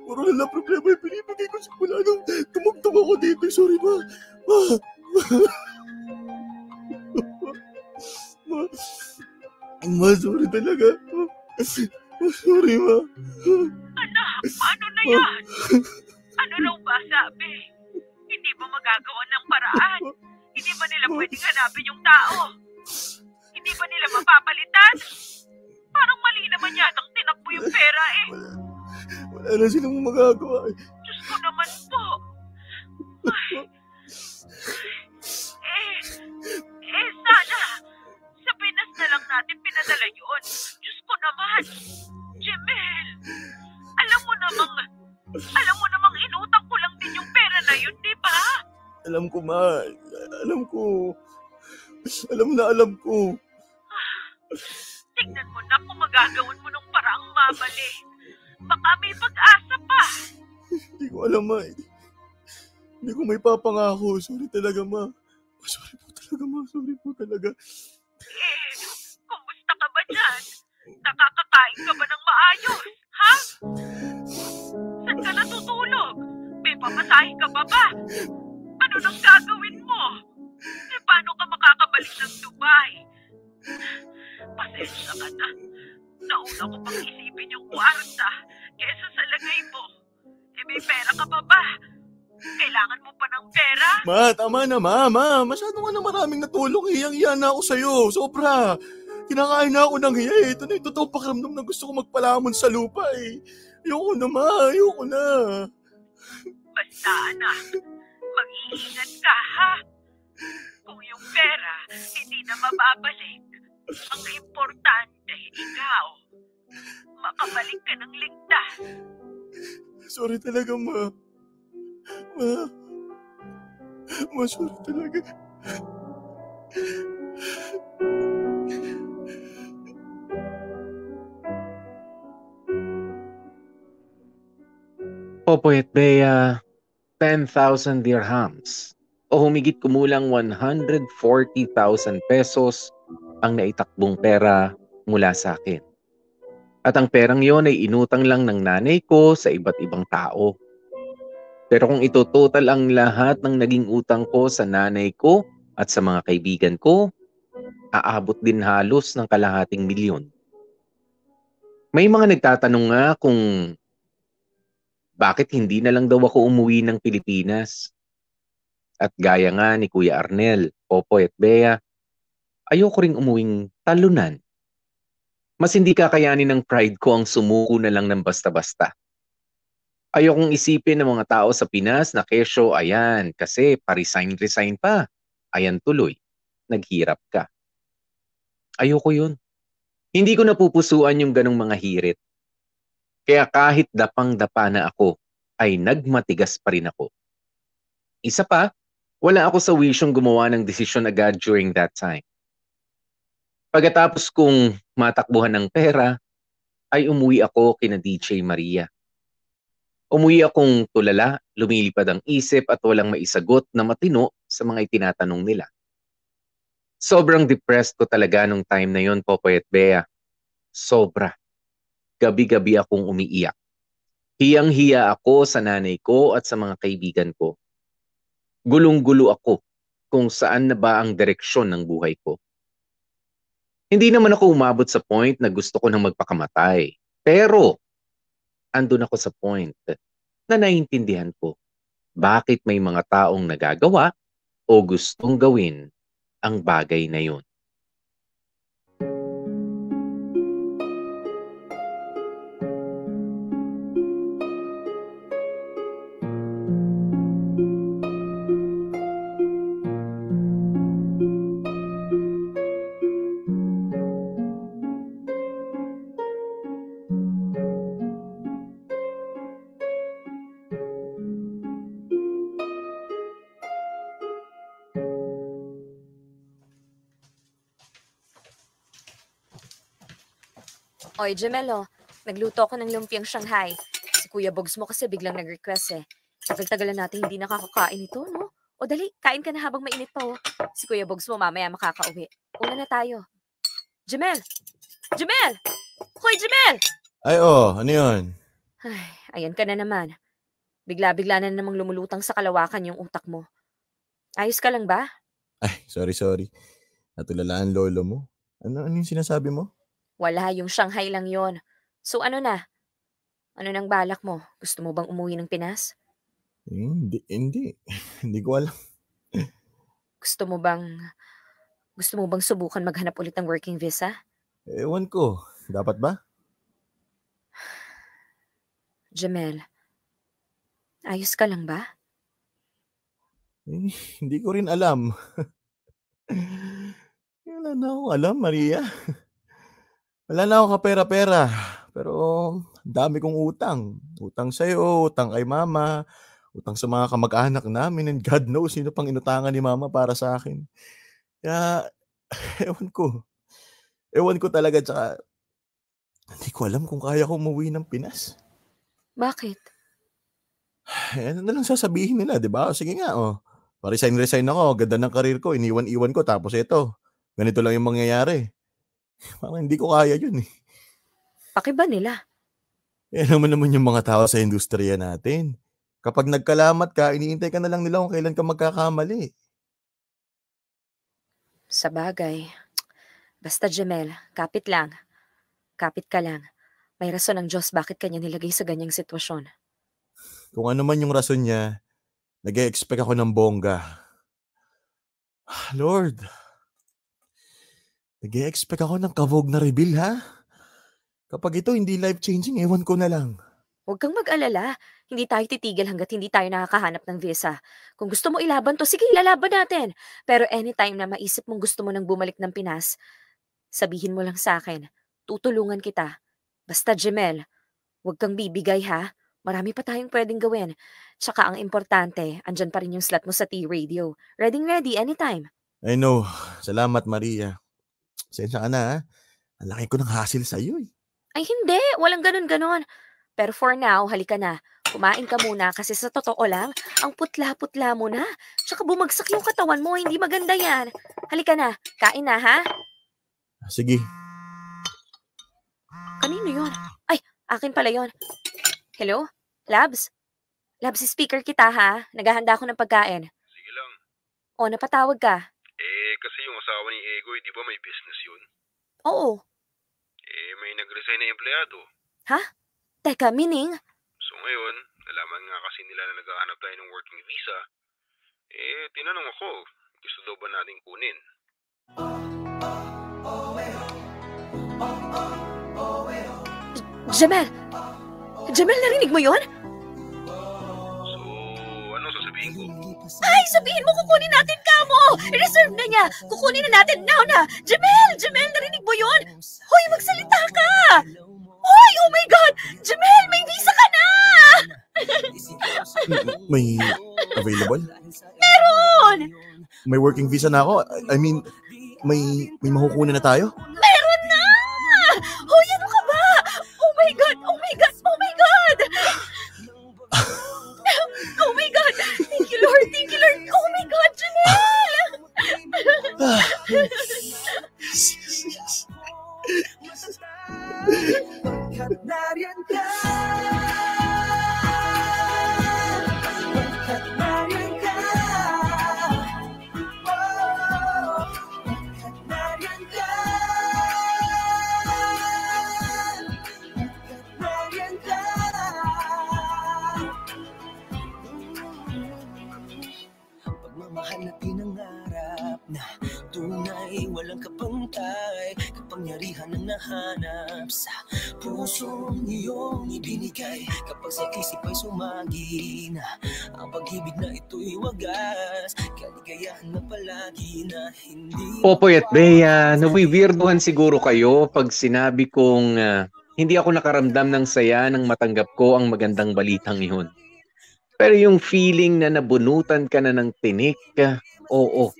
puro na lang problema yung pinibigay ko simula nung tumugtong ako dito. Sorry, Ma. Ma, sorry talaga. Sorry, Ma. Anak, paano na yan? Ano raw ba sabi? Hindi ba magagawa ng paraan? Hindi ba nila pwedeng hanapin yung tao? Hindi ba nila mapapalitan? Parang mali naman yatang tinakbo yung pera eh. Wala na silang magagawa eh. Diyos ko naman po. Sana. Sa Pinas na lang natin pinadala yun. Diyos ko naman. Jimel, alam mo namang inutang ko lang din yung pera na yun, di ba? Alam ko, Ma. Alam ko. Tignan mo na kung magagawan mo ng paraang mabali. Baka may pag-asa pa. Hindi ko alam, Ma. Hindi ko may papangako. Sorry talaga, Ma. Sorry po talaga. Kumusta ka ba dyan? Nakakakain ka ba ng maayos? Ha? Saan ka natutulog? May pamasahe ka ba? Ano nang gagawin mo? Paano ka makakabalik ng Dubai? Pasensya ka na. Nauna ko pang isipin yung kwarta kesa sa lagay mo. May pera ka ba? Kailangan mo pa ng pera? Ma, tama na, Ma. Masyado ka na maraming natulong. Hiyang-hiya na ako sa'yo. Sobra. Kinakain na ako ng hiya eh. Ito na yung totoong pakiramdam na gusto ko magpalamon sa lupa eh. Ayoko na, Ma. Ayoko na. Basta, anak. Mag-iingat ka, ha? Kung yung pera hindi na mababalik, ang importante, ikaw, makabalik ka ng ligtas. Sorry talaga, Ma. Ma, sorry talaga. Popoy at Bea, 10,000 dirhams o humigit kumulang 140,000 pesos ang naitakbong pera mula sa akin. At ang perang yon ay inutang lang ng nanay ko sa iba't ibang tao. Pero kung itototal ang lahat ng naging utang ko sa nanay ko at sa mga kaibigan ko, aabot din halos ng kalahating milyon. May mga nagtatanong nga kung bakit hindi na lang daw ako umuwi ng Pilipinas. At gaya nga ni Kuya Arnel, Popoy at Bea, ayoko ring umuwing talunan. Mas hindi kakayanin ng pride ko ang sumuko na lang ng basta-basta. Ayokong isipin ng mga tao sa Pinas na kesyo, ayan, kasi pa-resign pa. Ayan tuloy, naghirap ka. Ayoko yun. Hindi ko napupusuan yung ganong mga hirit. Kaya kahit dapang-dapa na ako, ay nagmatigas pa rin ako. Isa pa, wala ako sa wisyong gumawa ng desisyon agad during that time. Pagkatapos kong matakbuhan ng pera, ay umuwi ako kina DJ Maria. Umuwi akong tulala, lumilipad ang isip at walang maisagot na matino sa mga itinatanong nila. Sobrang depressed ko talaga nung time na yon, Popoy at Bea. Sobra. Gabi-gabi akong umiiyak. Hiyang-hiya ako sa nanay ko at sa mga kaibigan ko. Gulong-gulo ako kung saan na ba ang direksyon ng buhay ko. Hindi naman ako umabot sa point na gusto ko nang magpakamatay. Pero, andun ako sa point na naiintindihan ko bakit may mga taong nagagawa o gustong gawin ang bagay na yun. Oy, Jamelo, nagluto ako ng lumpiang Shanghai. Si Kuya Bogs mo kasi biglang nag-request eh. Tagal-tagalan natin hindi nakakakain ito, no? O dali, kain ka na habang mainit pa oh. Si Kuya Bogs mo mamaya makakauwi. Una na tayo. Jamel! Jamel! Hoy, Jamel! Ay, ano yun? Ay, ayan ka na naman. Bigla-bigla na namang lumulutang sa kalawakan yung utak mo. Ayos ka lang ba? Ay, sorry. Natulala ang lolo mo. Ano yung sinasabi mo? Wala, yung Shanghai lang yon. So ano na? Ano nang balak mo? Gusto mo bang umuwi ng Pinas? Hindi. Hindi ko alam. Gusto mo bang subukan maghanap ulit ng working visa? Ewan ko. Dapat ba? Jamel, ayos ka lang ba? Hindi ko rin alam. Wala na akong alam, Maria. Wala na akong kapera-pera. Pero dami kong utang. Utang sa'yo, utang kay mama, utang sa mga kamag-anak namin, and God knows sino pang inutangan ni mama para sa akin. Kaya, ewan ko. Ewan ko talaga, tsaka hindi ko alam kung kaya ko umuwi ng Pinas. Bakit? Ano na lang sasabihin nila, di ba? Sige nga, pa-resign ako, ganda ng karir ko, iniwan-iwan ko, tapos ito, ganito lang yung mangyayari. Parang hindi ko kaya yun eh. Pakiba nila. Naman yung mga tao sa industriya natin. Kapag nagkalamat ka, iniintay ka na lang nila kung kailan ka magkakamali. Sa bagay. Basta Jamel, kapit lang. Kapit ka lang. May rason ang Diyos bakit kanya nilagay sa ganyang sitwasyon. Kung ano man yung rason niya, nag-e-expect ako ng bongga. Lord, nag-e-expect ako ng kabog na reveal, ha? Kapag ito hindi life-changing, ewan ko na lang. Huwag kang mag-alala. Hindi tayo titigil hanggat hindi tayo nakakahanap ng visa. Kung gusto mo ilaban to, sige, ilalaban natin. Pero anytime na maisip mong gusto mo nang bumalik ng Pinas, sabihin mo lang sa akin, tutulungan kita. Basta Jamel, huwag kang bibigay ha. Marami pa tayong pwedeng gawin. Tsaka ang importante, andyan pa rin yung slot mo sa T-Radio. Ready anytime. I know. Salamat, Maria. Sensya ka na, ha? Ang laki ko ng hassle sa'yo, eh. Ay hindi, walang ganun-ganon. Pero for now, halika na. Kumain ka muna kasi sa totoo lang, ang putla-putla mo na. Tsaka bumagsak yung katawan mo, hindi maganda yan. Halika na, kain na ha? Sige. Kanino yon? Ay, akin pala yon. Hello? Labs? Labs, speaker kita ha. Naghahanda ako ng pagkain. Sige lang. O, napatawag ka. Kasi yung asawa ni Egoy, di ba may business yun? Oo. May nag-resign na empleyado. Ha? Teka, meaning? So ngayon, nalaman nga kasi nila na naghahanap tayo ng working visa. Tinanong ako, gusto daw ba natin kunin? Jamel! Jamel, narinig mo yon? Ano sasabihin ko? Ay, sabihin mo kukunin natin ka mo! Reserve na niya! Kukunin na natin now na! Jamel! Jamel, narinig mo yon? Hoy, magsalita ka! Hoy, oh my God! Jamel, may visa ka na! May available? Meron! May working visa na ako. I mean, may makukunin na tayo? Meron na! Hoy, ano ka ba? Oh my God! Oh my God! Oh my God! Oh my God! Thank you, Lord! Thank you, Lord! Oh my God, Jamel! Bakit nariyan ka? Bakit nariyan ka? Bakit nariyan ka? Bakit nariyan ka? Pagmamahal na pinangarap na tunay, walang kapantay, kapangyarihan ang nahanap sa pusong iyong ibinigay. Kapag sa isip ay sumagi na ang pag-ibig na ito'y wagas, kaligayahan na palagi na hindi. Popoy at Bea, nawiwirduhan siguro kayo pag sinabi kong hindi ako nakaramdam ng saya nang matanggap ko ang magandang balitang yun. Pero yung feeling na nabunutan ka na ng tinik, oo.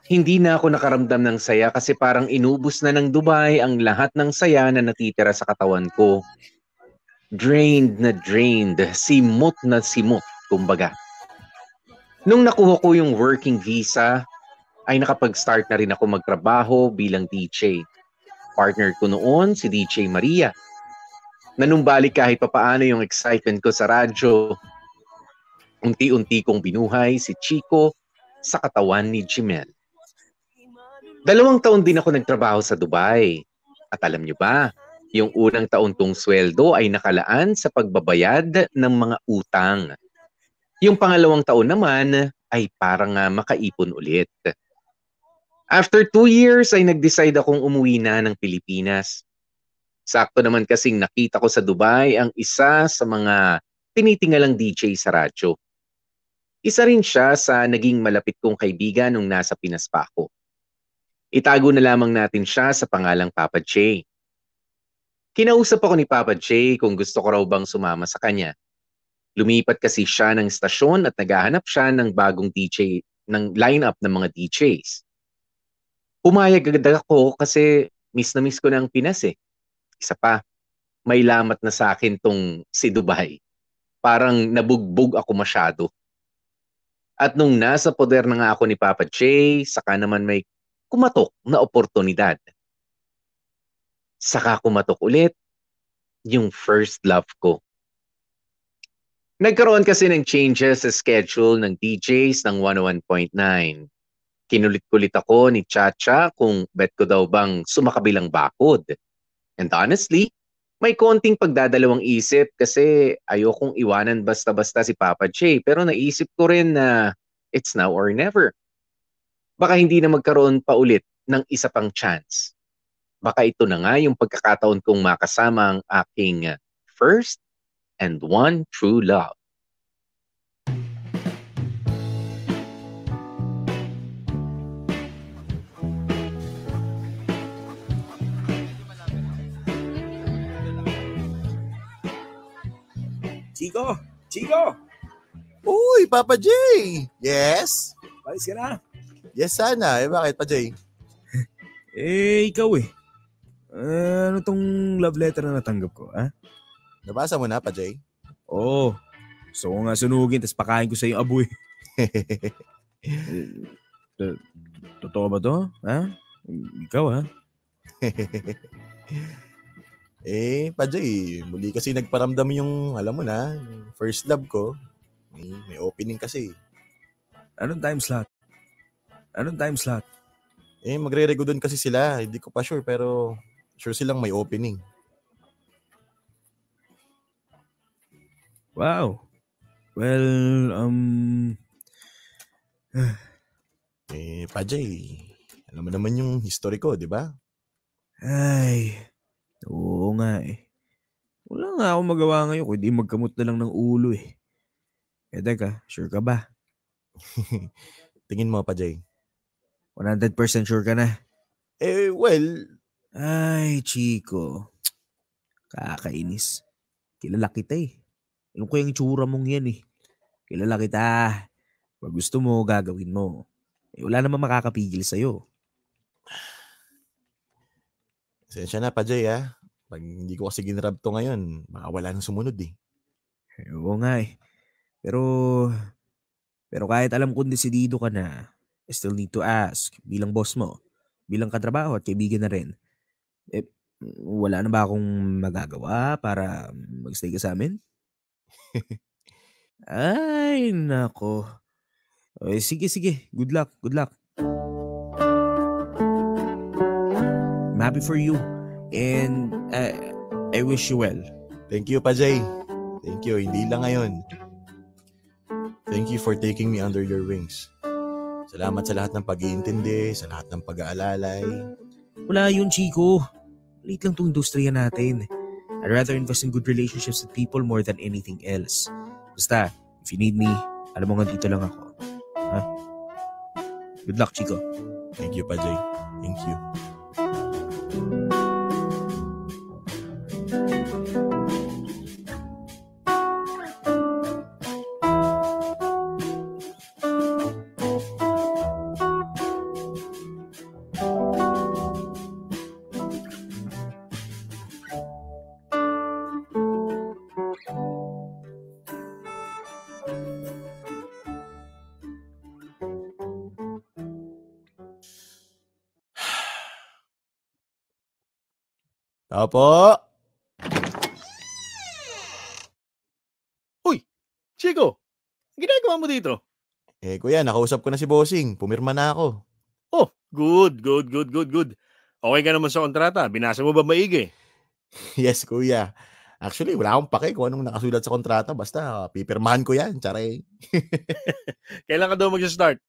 Hindi na ako nakaramdam ng saya kasi parang inubos na ng Dubai ang lahat ng saya na natitira sa katawan ko. Drained na drained, simot na simot, kumbaga. Nung nakuha ko yung working visa, ay nakapag-start na rin ako magtrabaho bilang DJ. Partner ko noon si DJ Maria. Nanumbalik kahit papaano yung excitement ko sa radyo. Unti-unti kong binuhay si Chico sa katawan ni Jimel. 2 taon din ako nagtrabaho sa Dubai. At alam nyo ba, yung unang taon kong sweldo ay nakalaan sa pagbabayad ng mga utang. Yung pangalawang taon naman ay parang makaipon ulit. After 2 years ay nag-decide akong umuwi na ng Pilipinas. Sakto naman kasing nakita ko sa Dubai ang isa sa mga tinitingalang DJ sa radyo. Isa rin siya sa naging malapit kong kaibigan nung nasa Pinas pa ako. Itago na lamang natin siya sa pangalang Papa J. Kinausap ako ni Papa J kung gusto ko raw bang sumama sa kanya. Lumipat kasi siya ng stasyon at naghahanap siya ng bagong DJ, ng lineup ng mga DJs. Pumayag agad ako kasi miss na miss ko na ang Pinas eh. Isa pa, may lamat na sa akin tong si Dubai. Parang nabugbog ako masyado. At nung nasa poder na nga ako ni Papa J, saka naman may kumatok na oportunidad. Saka kumatok ulit yung first love ko. Nagkaroon kasi ng changes sa schedule ng DJs ng 101.9. Kinulit-kulit ako ni Chacha kung bet ko daw bang sumakabilang bakod. And honestly, may konting pagdadalawang isip kasi ayokong iwanan basta-basta si Papa J. Pero naisip ko rin na it's now or never. Baka hindi na magkaroon pa ulit ng isa pang chance. Baka ito na nga yung pagkakataon kong makasama ang aking first and one true love. Chico! Chico! Uy, Papa J! Yes? Palis ka na? Yes, sana. Bakit, Pa J? Ikaw eh. Ano tong love letter na natanggap ko, ha? Nabasa mo na, Pa J? Oo. Gusto ko nga sunugin, tapos pakain ko sa yung aboy. Totoo ba to? Ha? Ikaw, ha? Pajay, muli kasi nagparamdam yung, alam mo na, yung first love ko. May opening kasi. Anong time slot? Magre-rego doon kasi sila. Hindi ko pa sure, pero sure silang may opening. Wow. Well, Pajay, alam mo naman yung history ko, di ba? Ay, oo nga eh. Wala nga akong magawa ngayon kundi magkamot na lang ng ulo eh. Teka, sure ka ba? Tingin mo, Pajay. 100% sure ka na? Well... Ay, Chico. Kakainis. Kilala kita eh. Ano ko yung tsura mong yan eh. Kilala kita. Pag gusto mo, gagawin mo. Wala namang makakapigil sa'yo. Sensya na, Pajay ha. Pag hindi ko kasi ginrab to ngayon, baka wala nang sumunod eh. Oo nga eh. Pero kahit alam kong desidido ka na, I still need to ask, bilang boss mo, bilang katrabaho at kaibigan na rin, wala na ba akong magagawa para magstay ka sa amin? Ay, nako. Sige. Good luck. I'm happy for you. And I wish you well. Thank you, Pajay. Thank you. Hindi lang ngayon. Thank you for taking me under your wings. Salamat sa lahat ng pag-iintindi, sa lahat ng pag-aalalay. Wala yun, Chico. Late lang itong industriya natin. I'd rather invest in good relationships with people more than anything else. Basta, if you need me, alam mo nga dito lang ako. Ha? Good luck, Chico. Thank you, Pajay. Thank you. Opo. Uy, Chico, ginagawa mo dito? Kuya, nakausap ko na si Bossing. Pumirma na ako. Oh, good. Okay ka naman sa kontrata. Binasa mo ba maigi? Yes, kuya. Actually, wala akong pake kung anong nakasulat sa kontrata. Basta, pipirmahan ko yan. Tsaray. Kailan ka daw mag-start?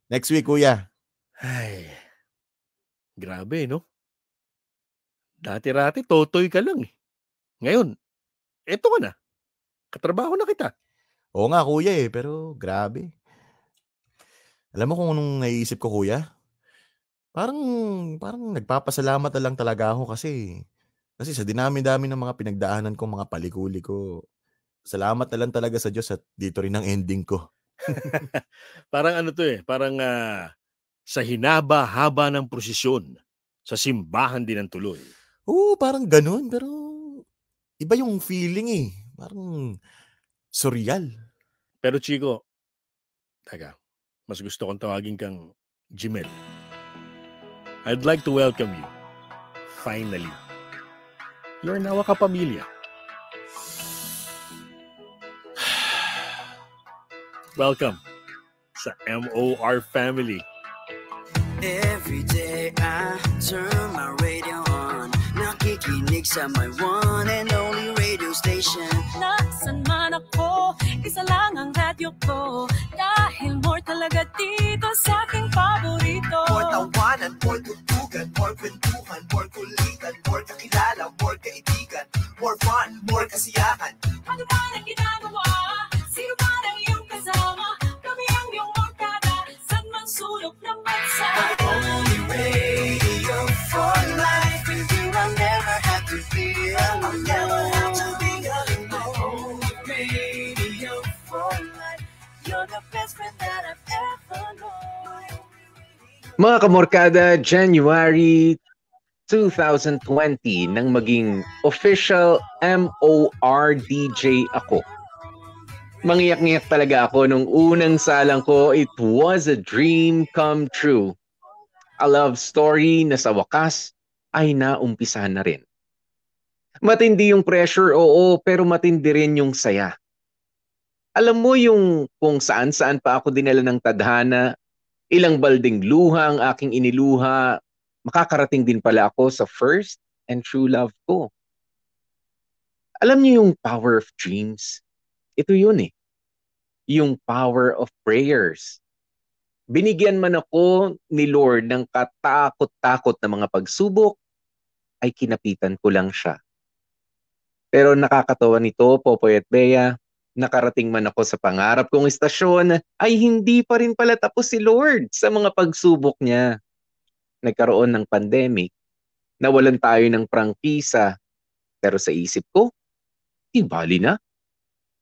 Next week, kuya. Ay, grabe, no? Dati-rati, totoy ka lang eh. Ngayon, eto ka na. Katrabaho na kita. Oo nga, kuya pero grabe. Alam mo kung anong naiisip ko, kuya? Parang nagpapasalamat na lang talaga ako kasi sa dinami-dami ng mga pinagdaanan ko, mga palikuli ko, salamat na lang talaga sa Diyos at dito rin ang ending ko. Parang ano to parang sa hinaba-haba ng prosesyon, sa simbahan din ang tuloy. Oo, parang ganun, pero iba yung feeling Parang surreal. Pero Chico, taga, mas gusto kong tawagin kang Jimel. I'd like to welcome you. Finally. You're now a kapamilya. Welcome sa MOR family. Every day I turn my radio on. Nakikinig sa my one and only radio station. Nasaan man ako, isa lang ang radyo ko. Dahil more talaga dito sa aking paborito. More tawanan, more tutugan, more kwentuhan, more kulitan, more kakilala, more kaibigan, more fun, more kasiyahan. Ano ba ang ginagawa? Sino ba ang iyong kasama? Kami ang iyong barkada, saan man sulok ng bansa. My only radio for life. With you I'll never have to be alone. I'll never have to be alone. My only radio for life. You're the best friend that I've ever known. Mga kamorkada, January 2020 nang maging official MOR DJ ako. Mangiyak-ngiyak talaga ako nung unang salang ko. It was a dream come true. A love story na sa wakas ay naumpisahan na rin. Matindi yung pressure, oo, pero matindi rin yung saya. Alam mo yung kung saan-saan pa ako dinala ng tadhana, ilang balding luha ang aking iniluha, makakarating din pala ako sa first and true love ko. Alam niyo yung power of dreams? Ito yun eh. Yung power of prayers. Binigyan man ako ni Lord ng katakot-takot na mga pagsubok, ay kinapitan ko lang siya. Pero nakakatawa nito, Popoy at Bea, nakarating man ako sa pangarap kong istasyon, ay hindi pa rin pala tapos si Lord sa mga pagsubok niya. Nagkaroon ng pandemic, nawalan tayo ng prangkisa, pero sa isip ko, di bali na.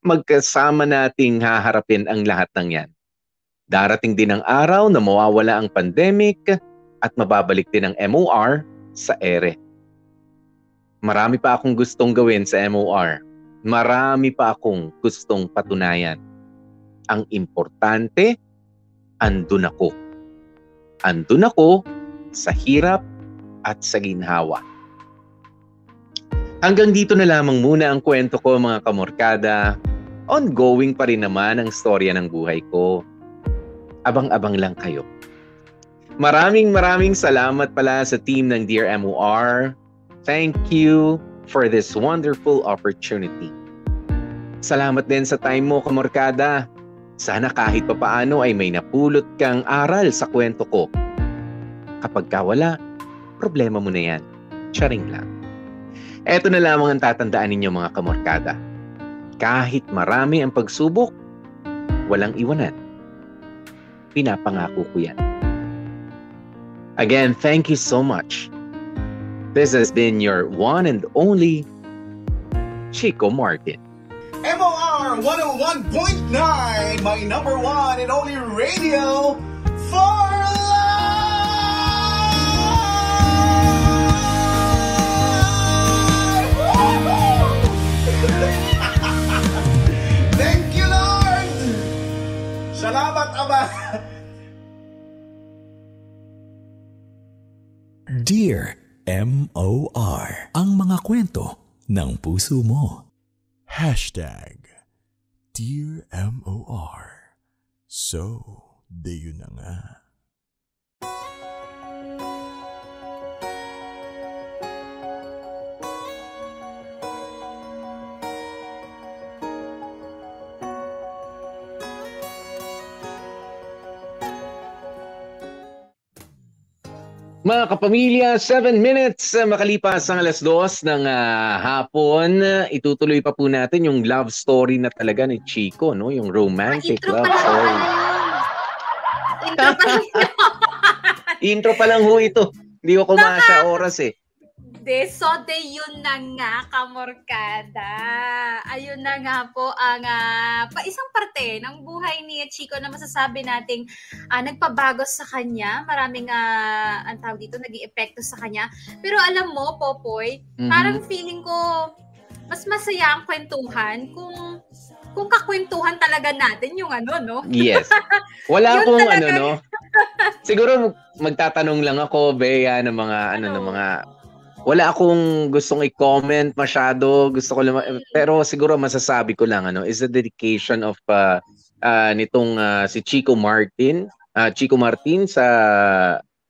Magkasama nating haharapin ang lahat ng yan. Darating din ang araw na mawawala ang pandemic at mababalik din ang MOR sa ere. Marami pa akong gustong gawin sa MOR. Marami pa akong gustong patunayan. Ang importante, andun ako. Andun ako sa hirap at sa ginhawa. Hanggang dito na lamang muna ang kwento ko, mga kamorkada. Ongoing pa rin naman ang storya ng buhay ko. Abang-abang lang kayo. Maraming salamat pala sa team ng Dear MOR. Thank you for this wonderful opportunity. Salamat din sa time mo, kamorkada. Sana kahit papaano ay may napulot kang aral sa kwento ko. Kapag wala, problema mo na yan. Charing lang. Eto na lamang ang tatandaan ninyo, mga kamorkada. Kahit marami ang pagsubok, walang iwanan. Pinapangako ko yan. Again, thank you so much. This has been your one and only Chico Martin. MOR 101.9, my number one and only radio for life! Thank you, Lord! Salamat, Ama! Dear MOR, ang mga kwento ng puso mo. Dear MOR. So, dayo na nga. Mga kapamilya, 7 minutes makalipas ang 2:00 ng hapon. Itutuloy pa po natin yung love story na talaga ni Chico, no? Yung romantic love story. Intro pa lang. Intro pa lang ho ito. Hindi ko kumasya oras eh. Yun na nga, kamorkada. Ayun na nga po ang isang parte ng buhay ni Chico na masasabi nating nagpabago sa kanya. Maraming ang tawag dito, naging epekto sa kanya. Pero alam mo, Popoy, parang feeling ko mas masaya ang kwentuhan kung kakwentuhan talaga natin yung no? Yes. Wala akong no? Siguro magtatanong lang ako, Bea, ng mga ng mga wala akong gustong i-comment masyado, pero siguro masasabi ko lang is the dedication of nitong si Chico Martin sa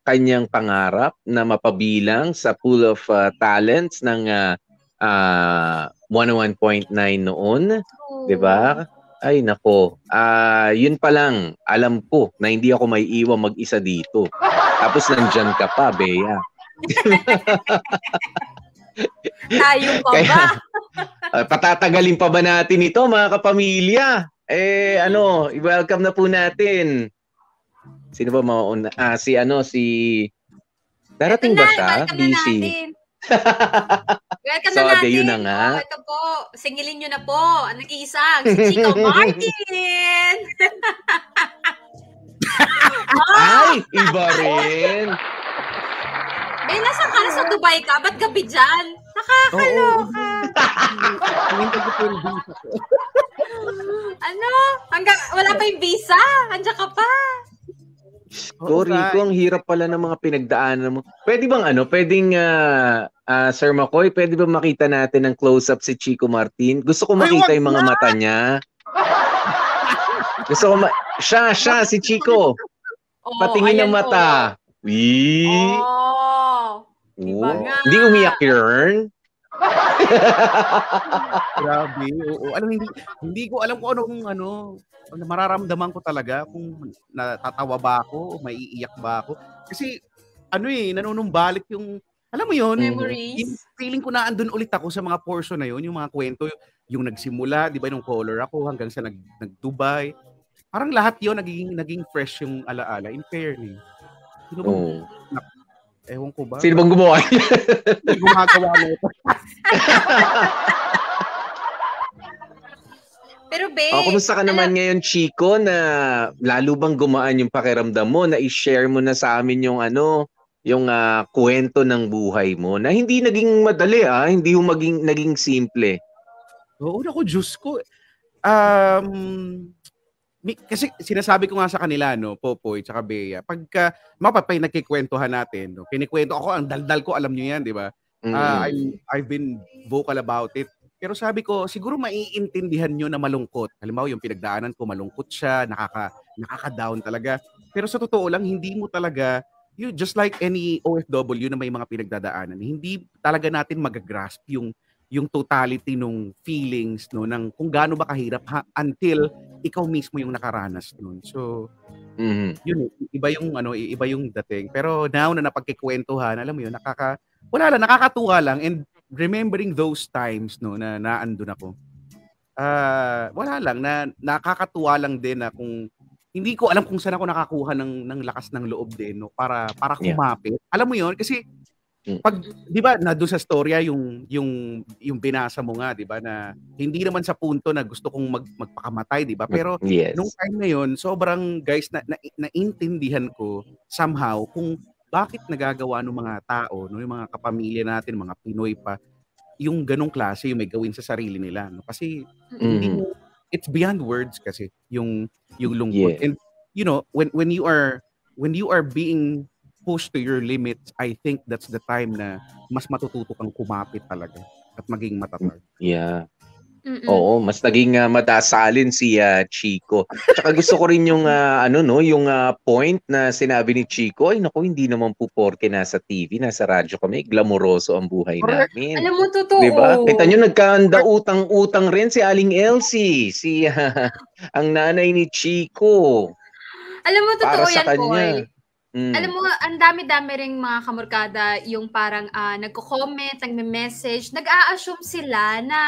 kanyang pangarap na mapabilang sa pool of talents ng 101.9 noon, 'di ba? Ay nako. Yun pa lang, alam ko na hindi ako may iwan mag-isa dito. Tapos nandiyan ka pa, Bea. Tayo pa ba? Patatagalin pa ba natin ito, mga kapamilya? I-welcome na po natin. Sino ba mauna? Si darating ba siya? Busy. Welcome na natin. Yun na nga. Ito po, singilin nyo na po. Nag-iisang si Chico Martin. Ay, iba rin. Nasaan ka na sa Dubai ka? Ba't gabi dyan? Nakakaloka. Wala pa yung visa? Andiyan ka pa? Ko, Rico, ang hirap pala ng mga pinagdaanan mo. Pwede bang pwedeng Sir Makoy, pwede ba makita natin ng close-up si Chico Martin? Gusto ko makita yung mga mata niya. Gusto ko siya, si Chico. Patingin ng mata. Hindi umiyak yun. Grabe. Oo. Hindi ko alam kung anong mararamdaman ko talaga kung natatawa ba ako o maiiyak ba ako. Kasi nanunumbalik yung alam mo yun, yung feeling ko na andun ulit ako sa mga portion na yun, yung mga kwento, yung nagsimula, di ba, nung caller ako hanggang sa nag-Dubai. Parang lahat yun naging fresh yung alaala. In fairness. Ewan ko ba? Sino bang gumawa? Gumagawa na ito. Pero babe, kumusta ka naman ngayon, Chico, na lalo bang gumaan yung pakiramdam mo na i-share mo na sa amin yung yung kwento ng buhay mo na hindi naging madali, hindi yung naging simple. Oo, naku, Diyos ko. Kasi sinasabi ko nga sa kanila, Popoy, tsaka Bea, pagka mapapay nagkikwentuhan natin, kinikwento ako, ang daldal ko, alam nyo yan, di ba? I've been vocal about it. Pero sabi ko, siguro maiintindihan nyo na malungkot. Halimbawa, yung pinagdaanan ko, malungkot siya, nakaka-down talaga. Pero sa totoo lang, hindi mo talaga, just like any OFW na may mga pinagdadaanan, hindi talaga natin magagrasp yung totality ng feelings, ng kung gaano ba kahirap until ikaw mismo yung nakaranas nun. So, yun, iba yung dating. Pero now na napagkikwentuhan, alam mo yun, nakakatuwa lang. And remembering those times na naandun ako, wala lang, nakakatuwa lang din na kung hindi ko alam kung saan ako nakakuha ng lakas ng loob din para kumapit. Alam mo yun, kasi pag 'di ba na doon sa storya yung binasa mo nga, 'di ba, na hindi naman sa punto na gusto kong magpakamatay, 'di ba? Pero nung time na yun, sobrang guys naintindihan ko somehow kung bakit nagagawa ng mga tao, yung mga kapamilya natin, mga Pinoy pa, yung ganong klase yung may gawin sa sarili nila, kasi it's beyond words kasi yung lungkot. And when you are being pushed to your limits, I think that's the time na mas matututo kang kumapit talaga at maging matatag. Yeah. Oo, mas naging madasalin si Chico. Tsaka gusto ko rin yung yung point na sinabi ni Chico, ay naku, hindi naman po porke nasa TV, nasa radyo kami, glamoroso ang buhay namin. Alam mo, totoo. Diba? Kita nyo, nagkanda utang rin si Aling Elsie, ang nanay ni Chico. Alam mo, totoo para sa yan, kanya. Alam mo, ang dami-dami ring mga kamorkada yung parang nagko-comment, nagme-message, nag-a-assume sila na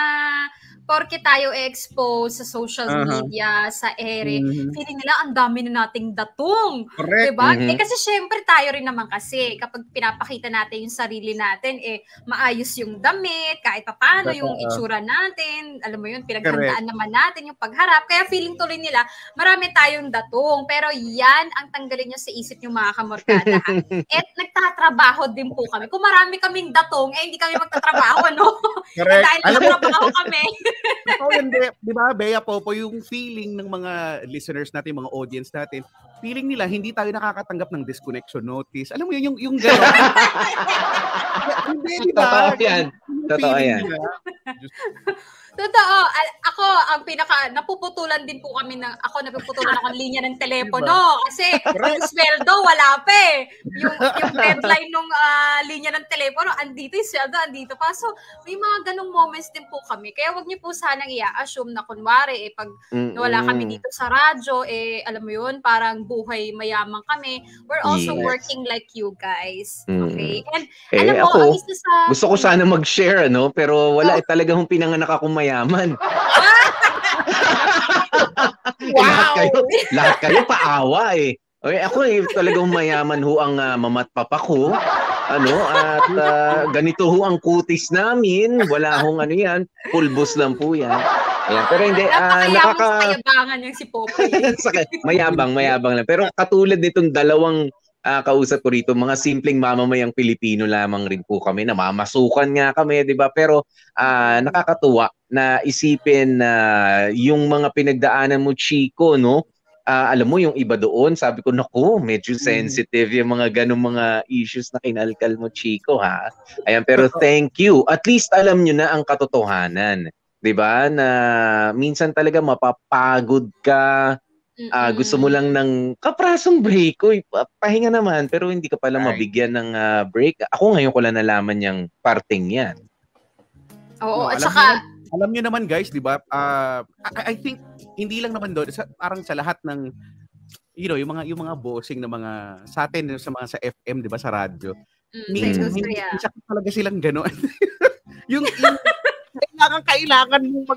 porke tayo expose sa social media, sa ere, feeling nila ang dami na nating datong. Diba? Kasi syempre tayo rin naman kasi kapag pinapakita natin yung sarili natin, maayos yung damit, kahit paano yung itsura natin, alam mo yun, pinaghandaan naman natin yung pagharap. Kaya feeling tuloy nila, marami tayong datong. Pero yan ang tanggalin nyo sa isip yung mga kamorkada. At nagtatrabaho din po kami. Kung marami kaming datong, hindi kami magtatrabaho, no? Dahil nagtatrabaho kami. Di ba, Bea, Popo, yung feeling ng mga listeners natin, mga audience natin, feeling nila hindi tayo nakakatanggap ng disconnection notice. Alam mo yun, yung gano'n. Hindi, di ba? Totoo yan. Totoo. Ako, ang napuputulan din po kami napuputulan ako ng linya ng telepono. Kasi yung sweldo, wala pa eh. Yung deadline ng linya ng telepono, andito yung sweldo, andito pa. So, may mga ganong moments din po kami. Kaya wag niyo po sanang i-assume na kunwari, pag nawala kami dito sa radyo, alam mo yun, parang buhay mayaman kami. We're also working like you guys. Okay? And alam mo, ako, ang isa sa... gusto ko sana mag-share, pero wala, talagang pinanganak akong mayaman. Lahat kayo paawa eh. Okay, ako talagang mayaman ho ang mama at papa ko. At ganito ho ang kutis namin. Wala hong yan. Pulbos lang po yan. Ayan, pero hindi, Napakayabangan yung si Popoy. mayabang lang. Pero katulad nitong dalawang kausap ko rito, mga simpleng mamamayang Pilipino lamang rin po kami, namamasukan nga kami, di ba? Pero nakakatuwa na isipin na yung mga pinagdaanan mo, Chico, alam mo yung iba doon, sabi ko, naku, medyo sensitive yung mga ganung mga issues na kinalkal mo, Chico, ha? Ayan, pero thank you. At least alam nyo na ang katotohanan. 'Di ba? Na minsan talaga mapapagod ka. Gusto mo lang ng kaprasong break. Uy, pahinga naman, pero hindi ka pala mabigyan ng break. Ako ngayon ko lang nalaman yung parting yan. Oo, at alam saka alam niyo naman guys, 'di ba? I think hindi lang naman doon, parang sa lahat ng yung mga bossing na mga sa atin sa mga sa FM, 'di ba, sa radyo. Minsan talaga silang gano'n. yung kailangan mong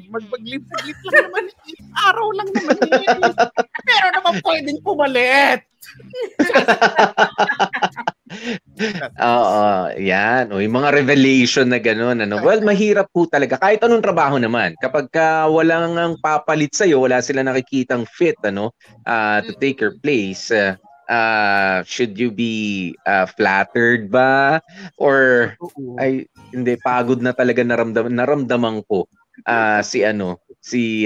mag-lip lang naman, araw lang naman. Pero naman pwedeng pumalit. Oo, yan. O, yung mga revelation na gano'n. Well, mahirap po talaga. Kahit anong trabaho naman. Kapag walang ang papalit sa'yo, wala sila nakikitang fit to take your place. Should you be flattered ba? Or hindi, pagod na talaga naramdaman ko si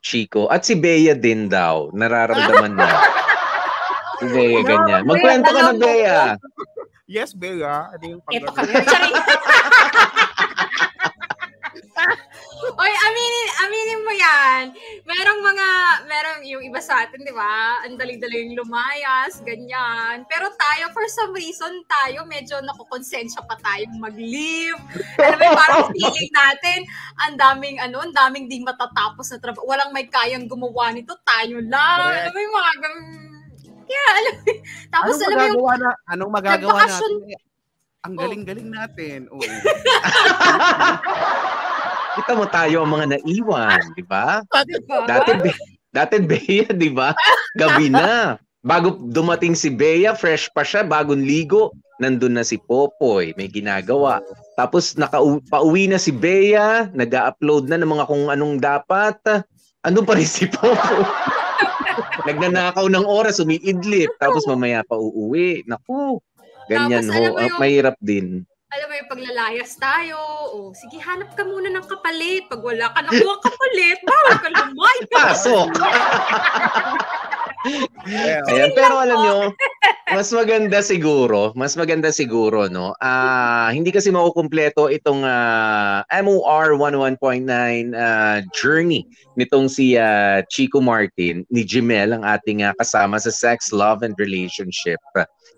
Chico. At si Bea din daw. Nararamdaman na. Si Bea ganyan. Magkwento ka na, Bea. Yes, Bea. Ano yung ito kami. Oy, aminin mo yan. Merong yung iba sa atin, di ba? Ang dali-daling lumayas, ganyan. Pero tayo, for some reason, medyo nakukonsensya pa tayong mag-leave. Alam mo, parang feeling natin, ang daming di matatapos na trabaho. Walang may kayang gumawa nito, tayo lang. Alam mo yung mga kaya, alam mo, tapos anong magagawa natin? Ang galing-galing natin. Oo. Kita mo tayo ang mga naiwan, di ba? Dati Bea, di ba? Gabi na. Bago dumating si Bea, fresh pa siya, bagong ligo, nandun na si Popoy, may ginagawa. Tapos pauwi na si Bea, nag-upload na ng mga kung anong dapat. Andun pa rin si Popoy. Nagnanakaw ng oras, umiidlip, tapos mamaya pa uuwi. Naku, ganyan tapos, mahirap din. Alam mo yung paglalayas tayo, sige, hanap ka muna ng kapalit. Pag wala ka nakuha kapalit, bawal ka lumayas. Pasok! Ayan, pero alam nyo, mas maganda siguro, no? Hindi kasi makukumpleto itong MOR 101.9 journey nitong si Chico Martin, ni Jimel, ang ating kasama sa Sex, Love, and Relationship,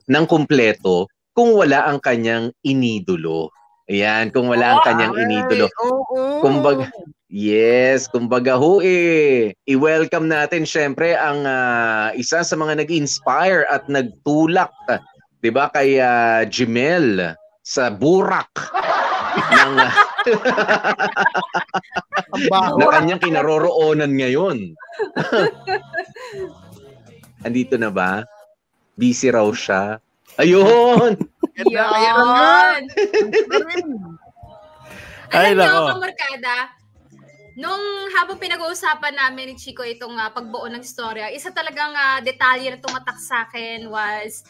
ng kumpleto kung wala ang kanyang inidolo. Ayan, kung wala ang kanyang inidolo. Kumbaga, kumbaga i-welcome natin syempre ang isa sa mga nag-inspire at nagtulak, 'di ba, kay Jimel sa burak ng na kanyang kinaroroonan ngayon. Andito na ba? Busy raw siya. Ayun! Yan! Ay, Alam niyo, nako. kamarkada, habang pinag-uusapan namin ni Chico itong pagbuo ng storya, isa talagang detalye na tumatak sa akin was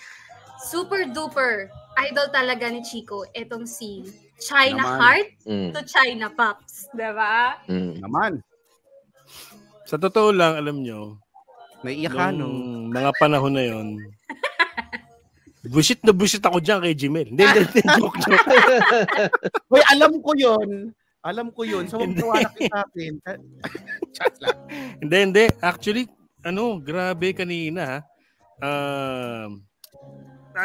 super duper idol talaga ni Chico, itong si China Heart to China Pops, diba? Naman. Sa totoo lang, alam nyo, naiiyak ka, no? Mga panahon na yon, busit ako dyan kay Jimel. Hindi, joke. Hoy, alam ko yun. So, magtawa na sa akin. Chat lang. Hindi. Actually, grabe kanina.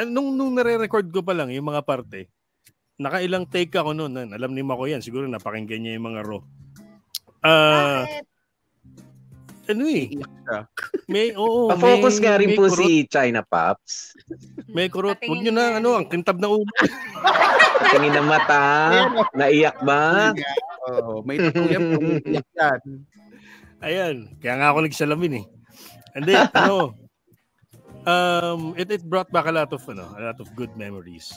Nung nare-record ko pa lang yung mga parte, nakailang take ako noon. Alam ni Mako yan. Siguro napakinggan niya yung mga raw. Pa-focus nga rin po si China Pops. May kurot. Huwag nyo na, ang kintab na ulo. Tingin ng mata. Naiyak ba? May tutulip. Iyak yan. Ayan. Kaya nga ako nagsalamin eh. And then, it brought back a lot of good memories.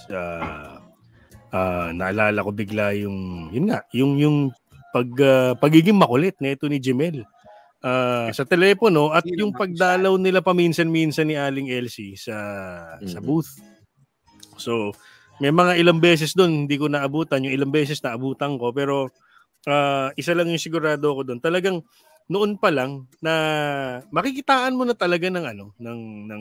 Naalala ko bigla yung pagiging makulit na ito ni Jimel. Sa telepono at yung pagdalaw nila paminsan-minsan ni Aling Elsie sa booth. So, may mga ilang beses doon hindi ko naabutan, yung ilang beses naabutan ko, pero isa lang yung sigurado ko doon. Talagang noon pa lang na makikitaan mo na talaga ng ng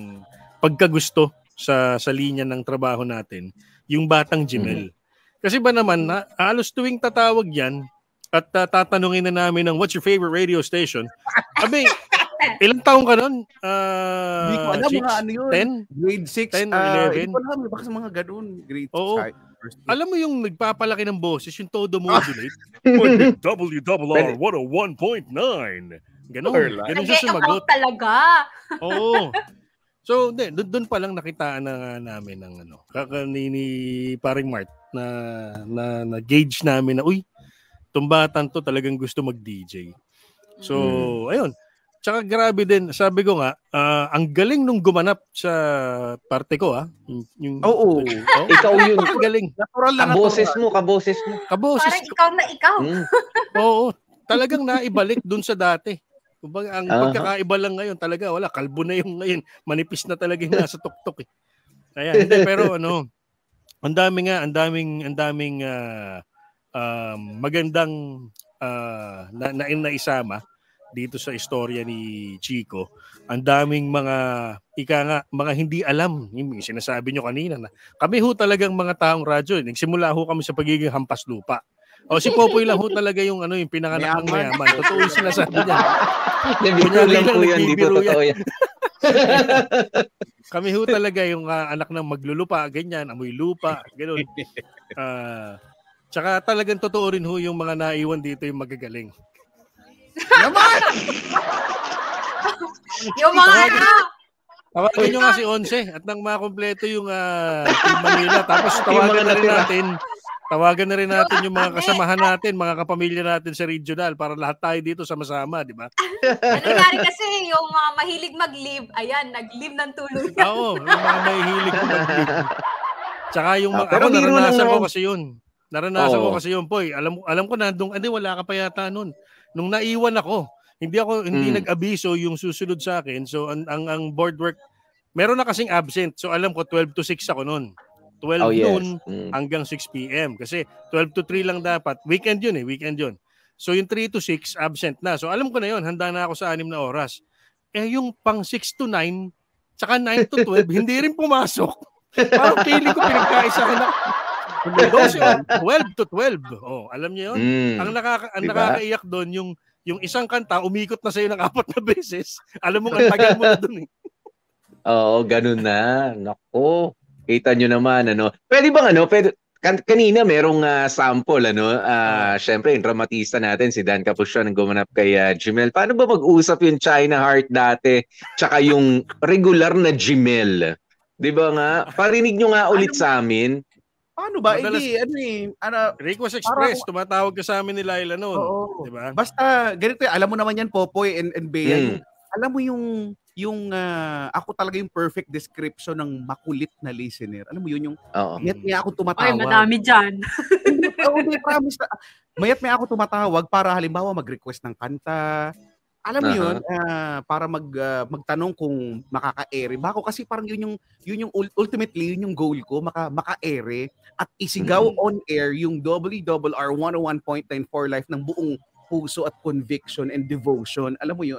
pagkagusto sa linya ng trabaho natin, yung batang Jimel. Kasi ba naman, halos tuwing tatawag yan at tatanungin na namin ng what's your favorite radio station? Abe, ilang taong ka nun? Hindi ko alam mga ano yun. 10? Grade 6. 10 or 11? Hindi ko alam. Baka sa mga ganun. Grade 6. Oo. Alam mo yung nagpapalaki ng boses, yung todo modulate? WWR 101.9. Ganon. Ganon siya sumagot. Talaga. Oo. So, doon pa lang nakitaan na namin ng ni paring Mart na gauge namin na tong batang to talagang gusto mag-DJ. So, ayun. Tsaka grabe din, sabi ko nga, ang galing nung gumanap sa parte ko, Oo. Ikaw yun. Galing. Natural na kaboses mo. Parang ikaw na ikaw. Oo. Talagang naibalik dun sa dati. Kumbaga, ang pagkakaiba lang ngayon, talaga, wala, kalbo na yung ngayon. Manipis na talaga yung nasa tuktok eh. Ayan, hindi, pero ang daming magandang naisama dito sa istorya ni Chico. Ang daming mga hindi alam, yung sinasabi nyo kanina na kami ho talagang mga taong radyo. Nagsimula ho kami sa pagiging hampas lupa. O si Popoy lang ho talaga yung yung pinanganak ng mayaman. Totoo yung sinasabi niya. Nabiro lang po yan, di po totoo yan. Kami ho talaga yung anak ng maglulupa, ganyan, amoy lupa, gano'n. Tsaka talagang totoo rin ho yung mga naiwan dito yung magagaling. Naman! Yung mga Tawagan nyo nga si Onse at nang makompleto yung Team Manila. Tapos tawagan na rin natin yung mga kasamahan natin, mga kapamilya natin sa regional para lahat tayo dito sama-sama, di ba? Nangyari kasi yung mga mahilig mag-live, ayan, nag-live ng tuluyan. Oo, yung mga mahilig mag-live. Tsaka yung pero naranasan ko kasi yun. Naranasan ko kasi yun, Poy. Alam ko na, wala ka pa yata nun. Nung naiwan ako, hindi nag-abiso yung susunod sa akin. So, ang board work, meron na kasing absent. So, alam ko, 12 to 6 ako nun. 12 noon hanggang 6 p.m. Kasi 12 to 3 lang dapat. Weekend yun. So yung 3 to 6, absent na. So alam ko na yun, handa na ako sa 6 na oras. Yung pang 6 to 9, tsaka 9 to 12, hindi rin pumasok. Parang feeling ko pinagkaisahan na. 12 to 12. Oh, alam niyo yun? Ang nakakaiyak doon, yung isang kanta, umikot na sa'yo ng 4 na beses. Alam mo, ang tagal mo na doon eh. Oo, ganun na. Nako. Kita nyo naman, Pwede bang kanina merong sample, syempre, yung dramatista natin, si Dan Capuscio, nang gumanap kay Jimel. Paano ba mag-usap yung China Heart dati, tsaka yung regular na Jimel? Di ba nga? Parinig nyo nga ulit sa amin. Paano ba? Request Express, tumatawag ka sa amin ni Laila noon. Di ba? Basta, ganito alam mo naman yan, Popoy and Bea, alam mo yung ako talaga yung perfect description ng makulit na listener. Alam mo yun, yung mayat may ako tumatawag. Ay, madami dyan. Hindi, promise. Mayat may ako tumatawag para halimbawa mag-request ng kanta. Alam mo yun, para magtanong kung makaka-ere. Bako kasi parang yun yung ultimately, yun yung goal ko, maka-ere at isigaw on air yung WWR 101.9 for life ng buong puso at conviction and devotion. Alam mo yun,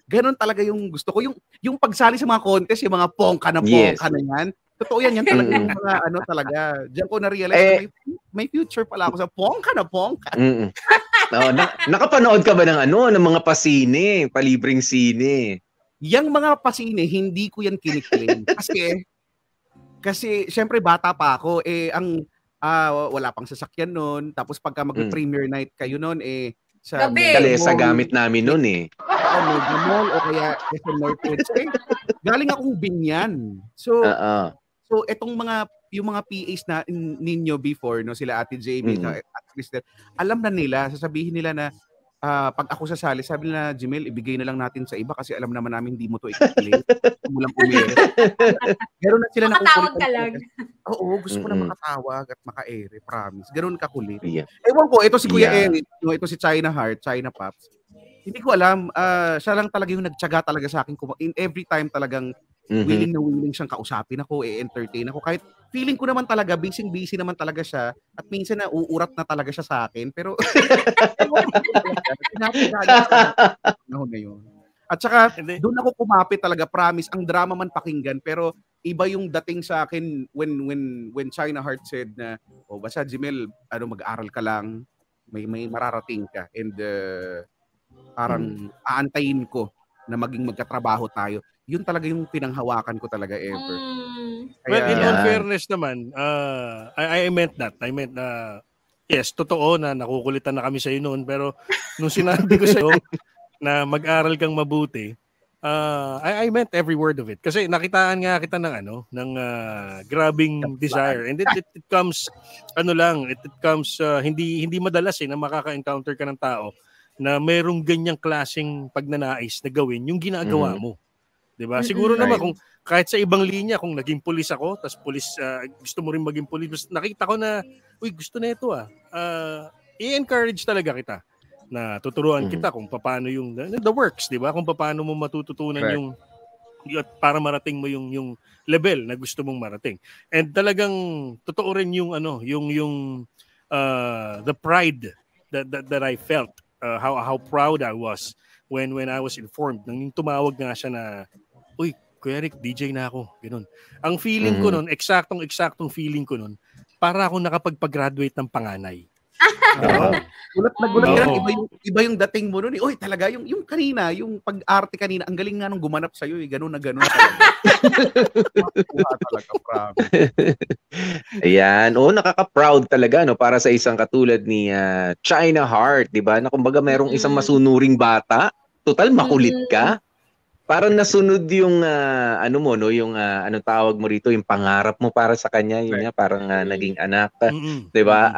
Ganon talaga yung gusto ko. Yung pagsali sa mga contest, yung mga pongka na yan. Totoo yan talaga yung mga talaga. Diyan ko na-realize may future pala ako sa pongka na pongka. Nakapanood ka ba ng ng mga pasine, palibreng sine? Yang mga pasine, hindi ko yan kiniklaim. Kasi syempre bata pa ako. Wala pang sasakyan noon. Tapos pagka mag-premiere night kayo noon, sa Kalesa gamit namin noon eh. Mega Mall o kaya SM Northwoods. Galing akong Binyan. So etong yung mga PAs na ninyo before, sila Ate Jamie at Crystal, alam na nila, sasabihin nila na pag ako sasali, sabi nila, Jimel, ibigay na lang natin sa iba kasi alam naman namin hindi mo to i-play. Mo lang umere. Meron na sila makatawag ka lang. Oo, gusto ko na makatawag at maka-ere, promise. Ganoon kakulit. Ewan ko, ito si Kuya Eric, ito si China Heart, China Pops. hindi ko alam, siya lang talaga yung nagtiyaga talaga sa akin. In every time talagang willing na willing siyang kausapin ako, entertain ako. Kahit feeling ko naman talaga, busy naman talaga siya. At minsan na uurat na talaga siya sa akin. Pero, panahon na yun. At saka, doon ako kumapit talaga, promise. Ang drama man pakinggan, pero iba yung dating sa akin when China Heart said na, basta Jimel, mag-aral ka lang, may mararating ka. And parang aantayin ko na maging magkatrabaho tayo. Yun talaga yung pinanghawakan ko talaga ever. Well, in all fairness naman, I meant that. I meant na, yes, totoo na nakukulitan na kami sa'yo noon. Pero nung sinabi ko sa'yo na mag-aral kang mabuti, I meant every word of it. Kasi nakitaan nga kita ng grabbing desire. And it comes, it comes, hindi madalas na makaka-encounter ka ng tao na merong ganyang klaseng pagnanais na gawin yung ginagawa mo. Diba? Siguro naman kung kahit sa ibang linya, kung naging pulis ako, tas pulis, gusto mo rin maging pulis, nakita ko na, gusto na ito i-encourage talaga kita na tuturuan kita kung paano yung the works, di ba? Kung paano mo matututunan yung para marating mo yung level na gusto mong marating. And talagang totoo rin yung the pride that I felt, how proud I was when I was informed nang tumawag nga siya na, Kuya Rick, DJ na ako. Ganun. Ang feeling ko nun, eksaktong feeling ko nun, para ako nakapagpag-graduate ng panganay. Gulat ka lang, iba yung dating mo nun. Talaga, yung kanina, yung pag-arte kanina, ang galing nga nung gumanap sa'yo, ganun na ganun. Ayan, nakaka-proud talaga para sa isang katulad ni China Heart, di ba? Na kumbaga merong isang masunuring bata, total makulit ka. Parang nasunod yung yung anong tawag mo rito, yung pangarap mo para sa kanya, yun nga, parang naging anak, 'di ba?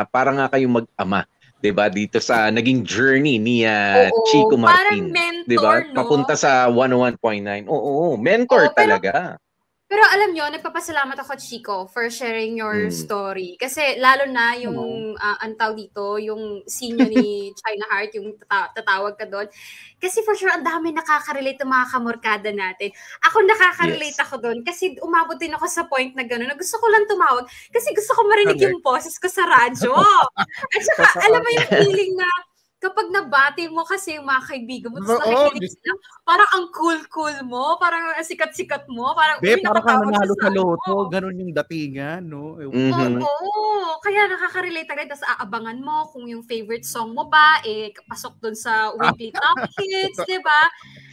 Parang nga kayong mag-ama, 'di ba? Dito sa naging journey ni Chico Martin, 'di ba? Papunta sa 101.9. Oo, mentor talaga. Pero alam nyo, nagpapasalamat ako, Chico, for sharing your story. Kasi lalo na yung, antaw dito, yung senior ni China Heart, yung tatawag ka doon. Kasi for sure, ang dami nakaka-relate ng mga kamorkada natin. Ako nakaka-relate ako doon kasi umabot din ako sa point na gano'n, na gusto ko lang tumawag kasi gusto ko marinig yung boses ko sa radyo. At saka, alam mo yung feeling na, kapag nabati mo kasi yung mga kaibigan mo, tapos nakikinig sila, parang ang cool-cool mo, parang sikat-sikat mo, parang parang ka nanalo sa loto, ganun yung datingan, no? Oo, kaya nakaka-relate agad, tapos aabangan mo kung yung favorite song mo ba, pasok dun sa weekly top hits, di ba?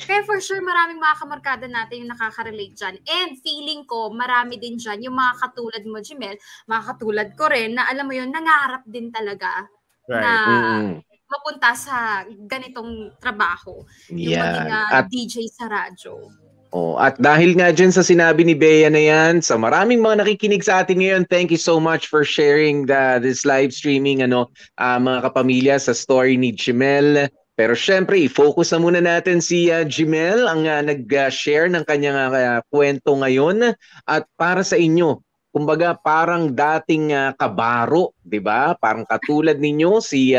Kaya for sure, maraming mga kamarkada natin yung nakaka-relate dyan. And feeling ko, marami din dyan, yung mga katulad mo, Jimel, mga katulad ko rin, na alam mo yun, nangarap din talaga na mapunta sa ganitong trabaho. Yung maging DJ sa radyo. At dahil nga dyan sa sinabi ni Bea na yan, sa maraming mga nakikinig sa atin ngayon, thank you so much for sharing this live streaming, mga kapamilya, sa story ni Jimel. Pero syempre, i-focus na muna natin si Jimel, ang nag-share ng kanyang kwento ngayon. At para sa inyo, kumbaga parang dating kabaro, 'di ba? Parang katulad ninyo si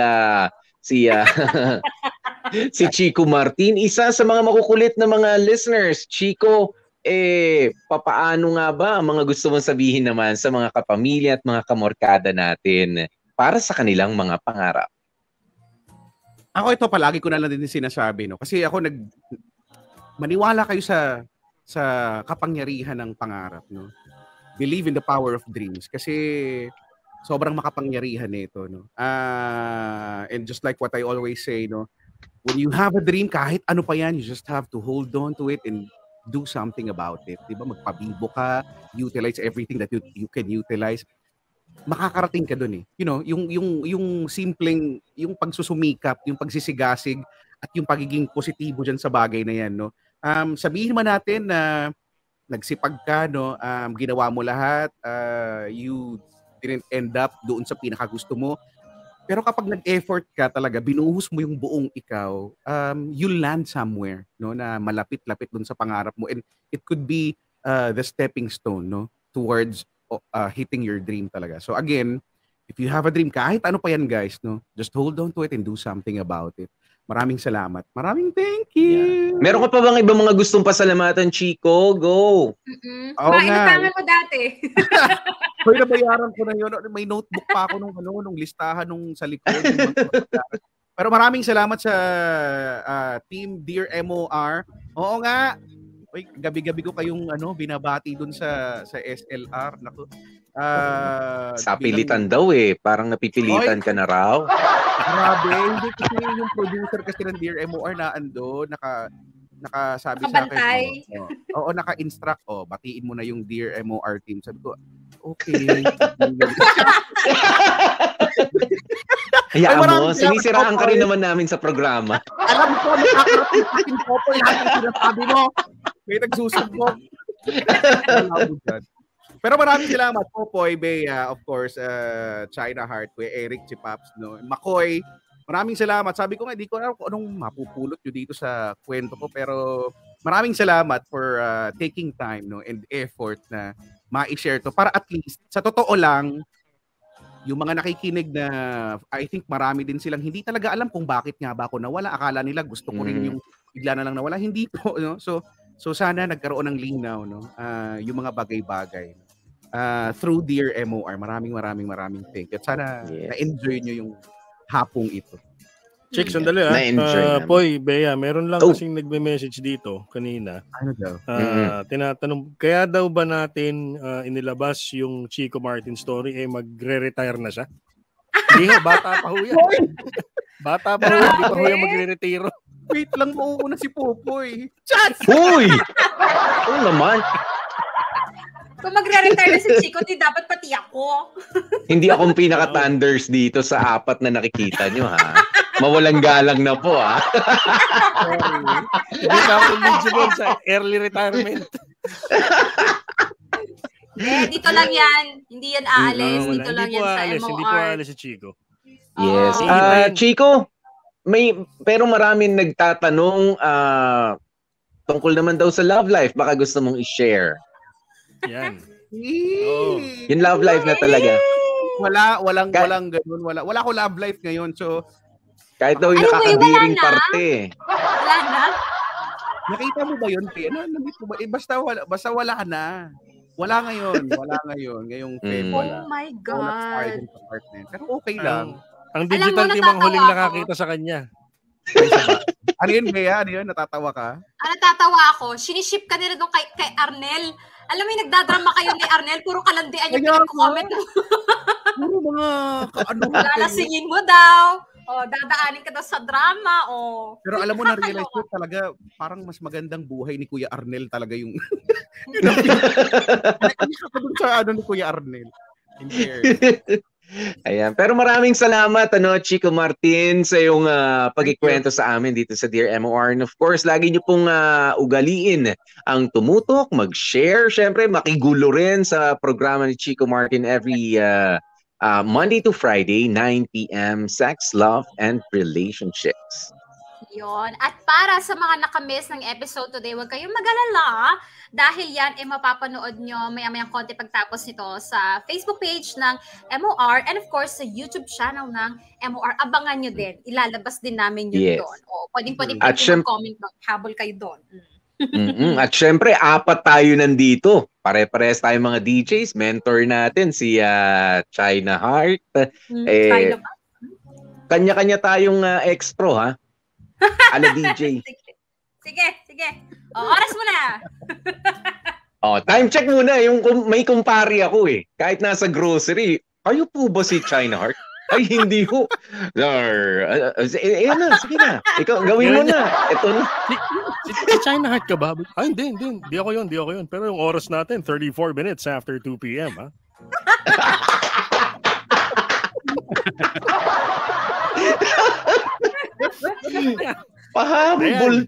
Chico Martin, isa sa mga makukulit na mga listeners. Chico, papaano nga ba ang mga gusto mong sabihin naman sa mga kapamilya at mga kamorkada natin para sa kanilang mga pangarap? Ako ito palagi ko na lang din sinasabi, no? Kasi ako maniwala kayo sa kapangyarihan ng pangarap, no? Believe in the power of dreams kasi sobrang makapangyarihan nito, no? And just like what I always say, no, when you have a dream, kahit ano pa yan, you just have to hold on to it and do something about it. Diba? Magpabibo ka, utilize everything that you can utilize. Makakarating ka dun eh. You know, yung simpleng, yung pagsusumikap, yung pagsisigasig, at yung pagiging positibo dyan sa bagay na yan, no? Sabihin man natin na nagsipag ka, no? Ginawa mo lahat, you didn't end up doon sa pinakagusto mo. Pero kapag nag-effort ka talaga, binuhos mo yung buong ikaw, you'll land somewhere, no, na malapit-lapit doon sa pangarap mo. And it could be the stepping stone, no, towards hitting your dream talaga. So again, if you have a dream, kahit ano pa yan guys, no, just hold on to it and do something about it. Maraming salamat. Maraming thank you. Meron ka pa bang ibang mga gustong pasalamatan, Chico? Go! Oo nga. Inutangan mo dati. Hoy, nabayaran ko na yun. May notebook pa ako nung listahan nung sa likod. Pero maraming salamat sa Team Dear MOR. Oo nga. Uy, gabi-gabi ko kayong binabati dun sa SLR. Naku. Sa pilitan daw eh. Parang napipilitan ka na raw. Grabe. Hindi kasi yung producer kasi ng Dear MOR na ando, nakasabi sa akin. Oo, naka-instruct. Batiin mo na yung Dear MOR team. Sabi ko, okay. Hayaan mo, sinisiraan ka rin naman namin sa programa. Alam ko, nakakarap yung aking couple natin sinasabi mo. May nagsusumbong. Pero maraming salamat, Popoy, Bea, of course, China Heart, Kuya Eric, si Paps, no? Makoy, maraming salamat. Sabi ko nga, hindi ko alam kung anong mapupulot nyo dito sa kwento ko, pero maraming salamat for taking time, no, and effort na ma-share to. Para at least, sa totoo lang, yung mga nakikinig na I think marami din silang hindi talaga alam kung bakit nga ba ako nawala. Akala nila gusto ko rin yung bigla na lang nawala. Hindi po, no? So sana nagkaroon ng linaw, no? Yung mga bagay-bagay. Through Dear MOR. Maraming thank you. At sana na-enjoy nyo yung hapong ito. Check, sandali Poy, Bea, meron lang kasing nagme-message dito kanina. Ano daw? Tinatanong, kaya daw ba natin inilabas yung Chico Martin story, magre-retire na siya? Hindi nga, bata pa ho yan. Bata pa ho, hindi pa ho yan magre-retiro. Wait lang, mauuna si Popoy. Chance! Uy! Oo naman. Kung magre-retire na si Chico, di dapat pati ako. Hindi akong pinaka-thunders dito sa 4 na nakikita nyo, ha? Mawalang galang na po, ha? Hindi ka ako eligible sa early retirement. Dito lang yan. Hindi yan aalis. Dito lang yan sa MOR. Hindi po aalis si Chico. Yes. Chico, pero maraming nagtatanong tungkol naman daw sa love life. Baka gusto mong i-share. Yan. Yung love life na talaga. Walang ganun. Wala ko love life ngayon. So, kahit daw yung nakakadiring parte. Wala na? Nakita mo ba yun, P? Basta wala na. Wala ngayon. Ngayong Feb. Oh my God. Pero okay lang. Ang digital team ang huling nakakita sa kanya. Ano yun, Bea? Ano yun? Natatawa ka? Natatawa ako. Siniship ka nila doon kay Arnel. Alam mo yung nagdadrama kayo ni Arnel, puro kalandian yung pinag-comment mo. Puro mga lalasingin mo daw. Dadaanin ka daw sa drama. Pero alam mo, na-realize ko talaga, parang mas magandang buhay ni Kuya Arnel talaga yung... sa ni Kuya Arnel. Ayan. Pero maraming salamat, Chico Martin, sa iyong pagkikwento sa amin dito sa Dear MOR. And of course, lagi niyo pong ugaliin ang tumutok, mag-share, syempre, makigulo rin sa programa ni Chico Martin every Monday to Friday, 9 p.m. Sex, Love, and Relationships. Yon. At para sa mga nakamiss ng episode today, huwag kayong mag-alala dahil yan mapapanood nyo maya-mayang konti pagtapos nito sa Facebook page ng MOR and of course sa YouTube channel ng MOR. Abangan nyo din. Ilalabas din namin yun doon. Pwedeng mag-comment doon. Habol kayo doon. At syempre, 4 tayo nandito. Pare-pares tayo mga DJs. Mentor natin si China Heart. Kanya-kanya tayong ex-pro, ha? Ala DJ. Sige. Oras mo na. Time check muna. May kumpari ako eh. Kahit nasa grocery. Kayo po ba si China Heart? Ay, hindi ko. Sige na. Ikaw, gawin mo na. Ito na. Si China Heart ka ba? Ay, hindi. Di ako yun. Pero yung oras natin, 34 minutes after 2 p.m. ha? Pahabol.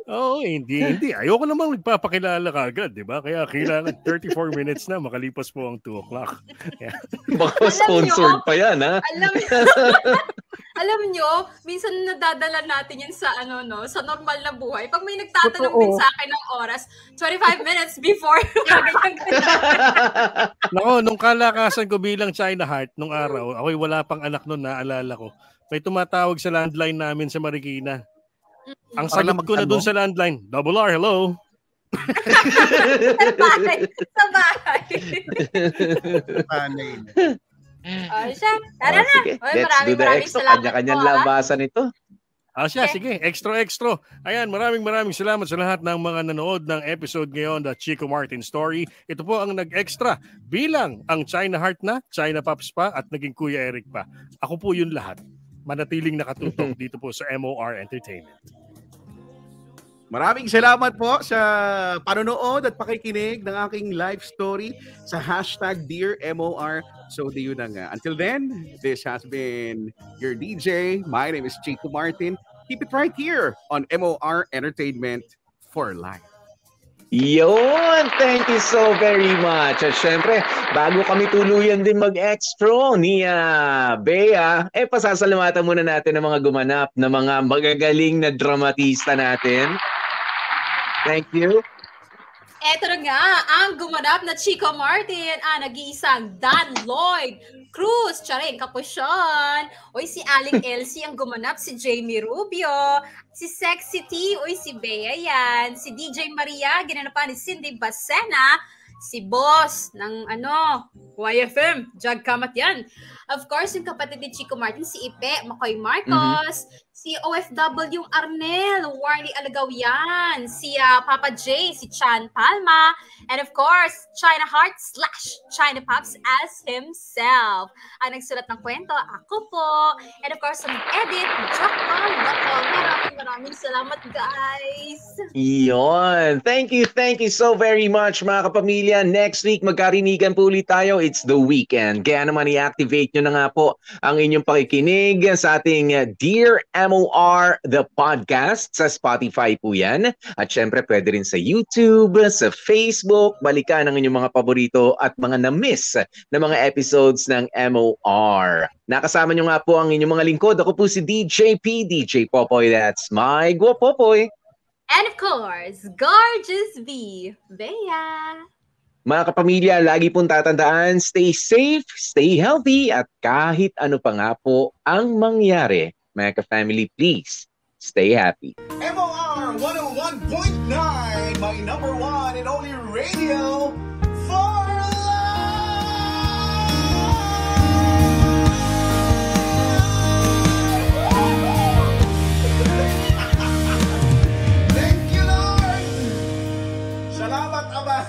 Oo, hindi. Ayoko namang magpapakilala kagad, di ba? Kaya kailangan 34 minutes na makalipas po ang 2 o'clock. Baka sponsored pa yan, ha? Alam nyo, minsan nadadala natin yan sa sa normal na buhay. Pag may nagtatanong din sa akin ng oras, 25 minutes before. Nako, nung kalakasan ko bilang China Heart, nung araw, ako'y wala pang anak noon, naalala ko. May tumatawag sa landline namin sa Marikina. Ang sagot ko na dun sa landline, Double R, hello. Sa bahay. Siya, tara na. Sige, let's do the extra. Kanya-kanyang labasan ito. Siya, sige. Extra. Ayan, maraming salamat sa lahat ng mga nanood ng episode ngayon, The Chico Martin Story. Ito po ang nag-extra bilang ang China Heart na, China Pops pa, at naging Kuya Eric pa. Ako po yun lahat. Manatiling nakatutok dito po sa MOR Entertainment. Maraming salamat po sa panonood at pakikinig ng aking live story sa #DearMOR. So, yun na nga. Until then, this has been your DJ. My name is Chico Martin. Keep it right here on MOR Entertainment for Life. Yun! Thank you so very much. At syempre, bago kami tuluyan din mag-extra ni Bea, pasasalamatan muna natin ang mga gumanap na mga magagaling na dramatista natin. Thank you. Eto na nga, ang gumanap na Chico Martin, nag-iisang Dan Lloyd Cruz, Charing Kapusyon, si Aling Elsie ang gumanap, si Jamie Rubio, si Sexy T, si Bea yan, si DJ Maria, ginanapan ni Cindy Basena, si Boss ng YFM, Jag Kamat yan. Of course, yung kapatid ni Chico Martin, si Ipe, Makoy Marcos, si OFW Arnel, Warley Alagawian, si Papa J, si Chan Palma, and of course, China Heart / China Pops as himself. Ang nagsulat ng kwento, ako po. And of course, ang edit, Jackal Bako. Maraming salamat, guys. Iyon. Thank you so very much, mga kapamilya. Next week, magkarinigan po ulit tayo. It's the weekend. Kaya naman i-activate nyo na nga po ang inyong pakikinig sa ating Dear MOR The Podcast. Sa Spotify po yan. At syempre, pwede rin sa YouTube, sa Facebook. Balikan ang inyong mga paborito at mga na-miss na mga episodes ng MOR. Nakasama nyo nga po ang inyong mga lingkod. Ako po si DJ P, DJ Popoy. That's my Guapopoy. And of course, Gorgeous V, Bea. Mga kapamilya, lagi pong tatandaan, stay safe, stay healthy, at kahit ano pa nga po ang mangyari, mga ka-family, please, stay happy. MOR 101.9, my number one and only radio for life! Thank you, Lord! Salamat, Ama!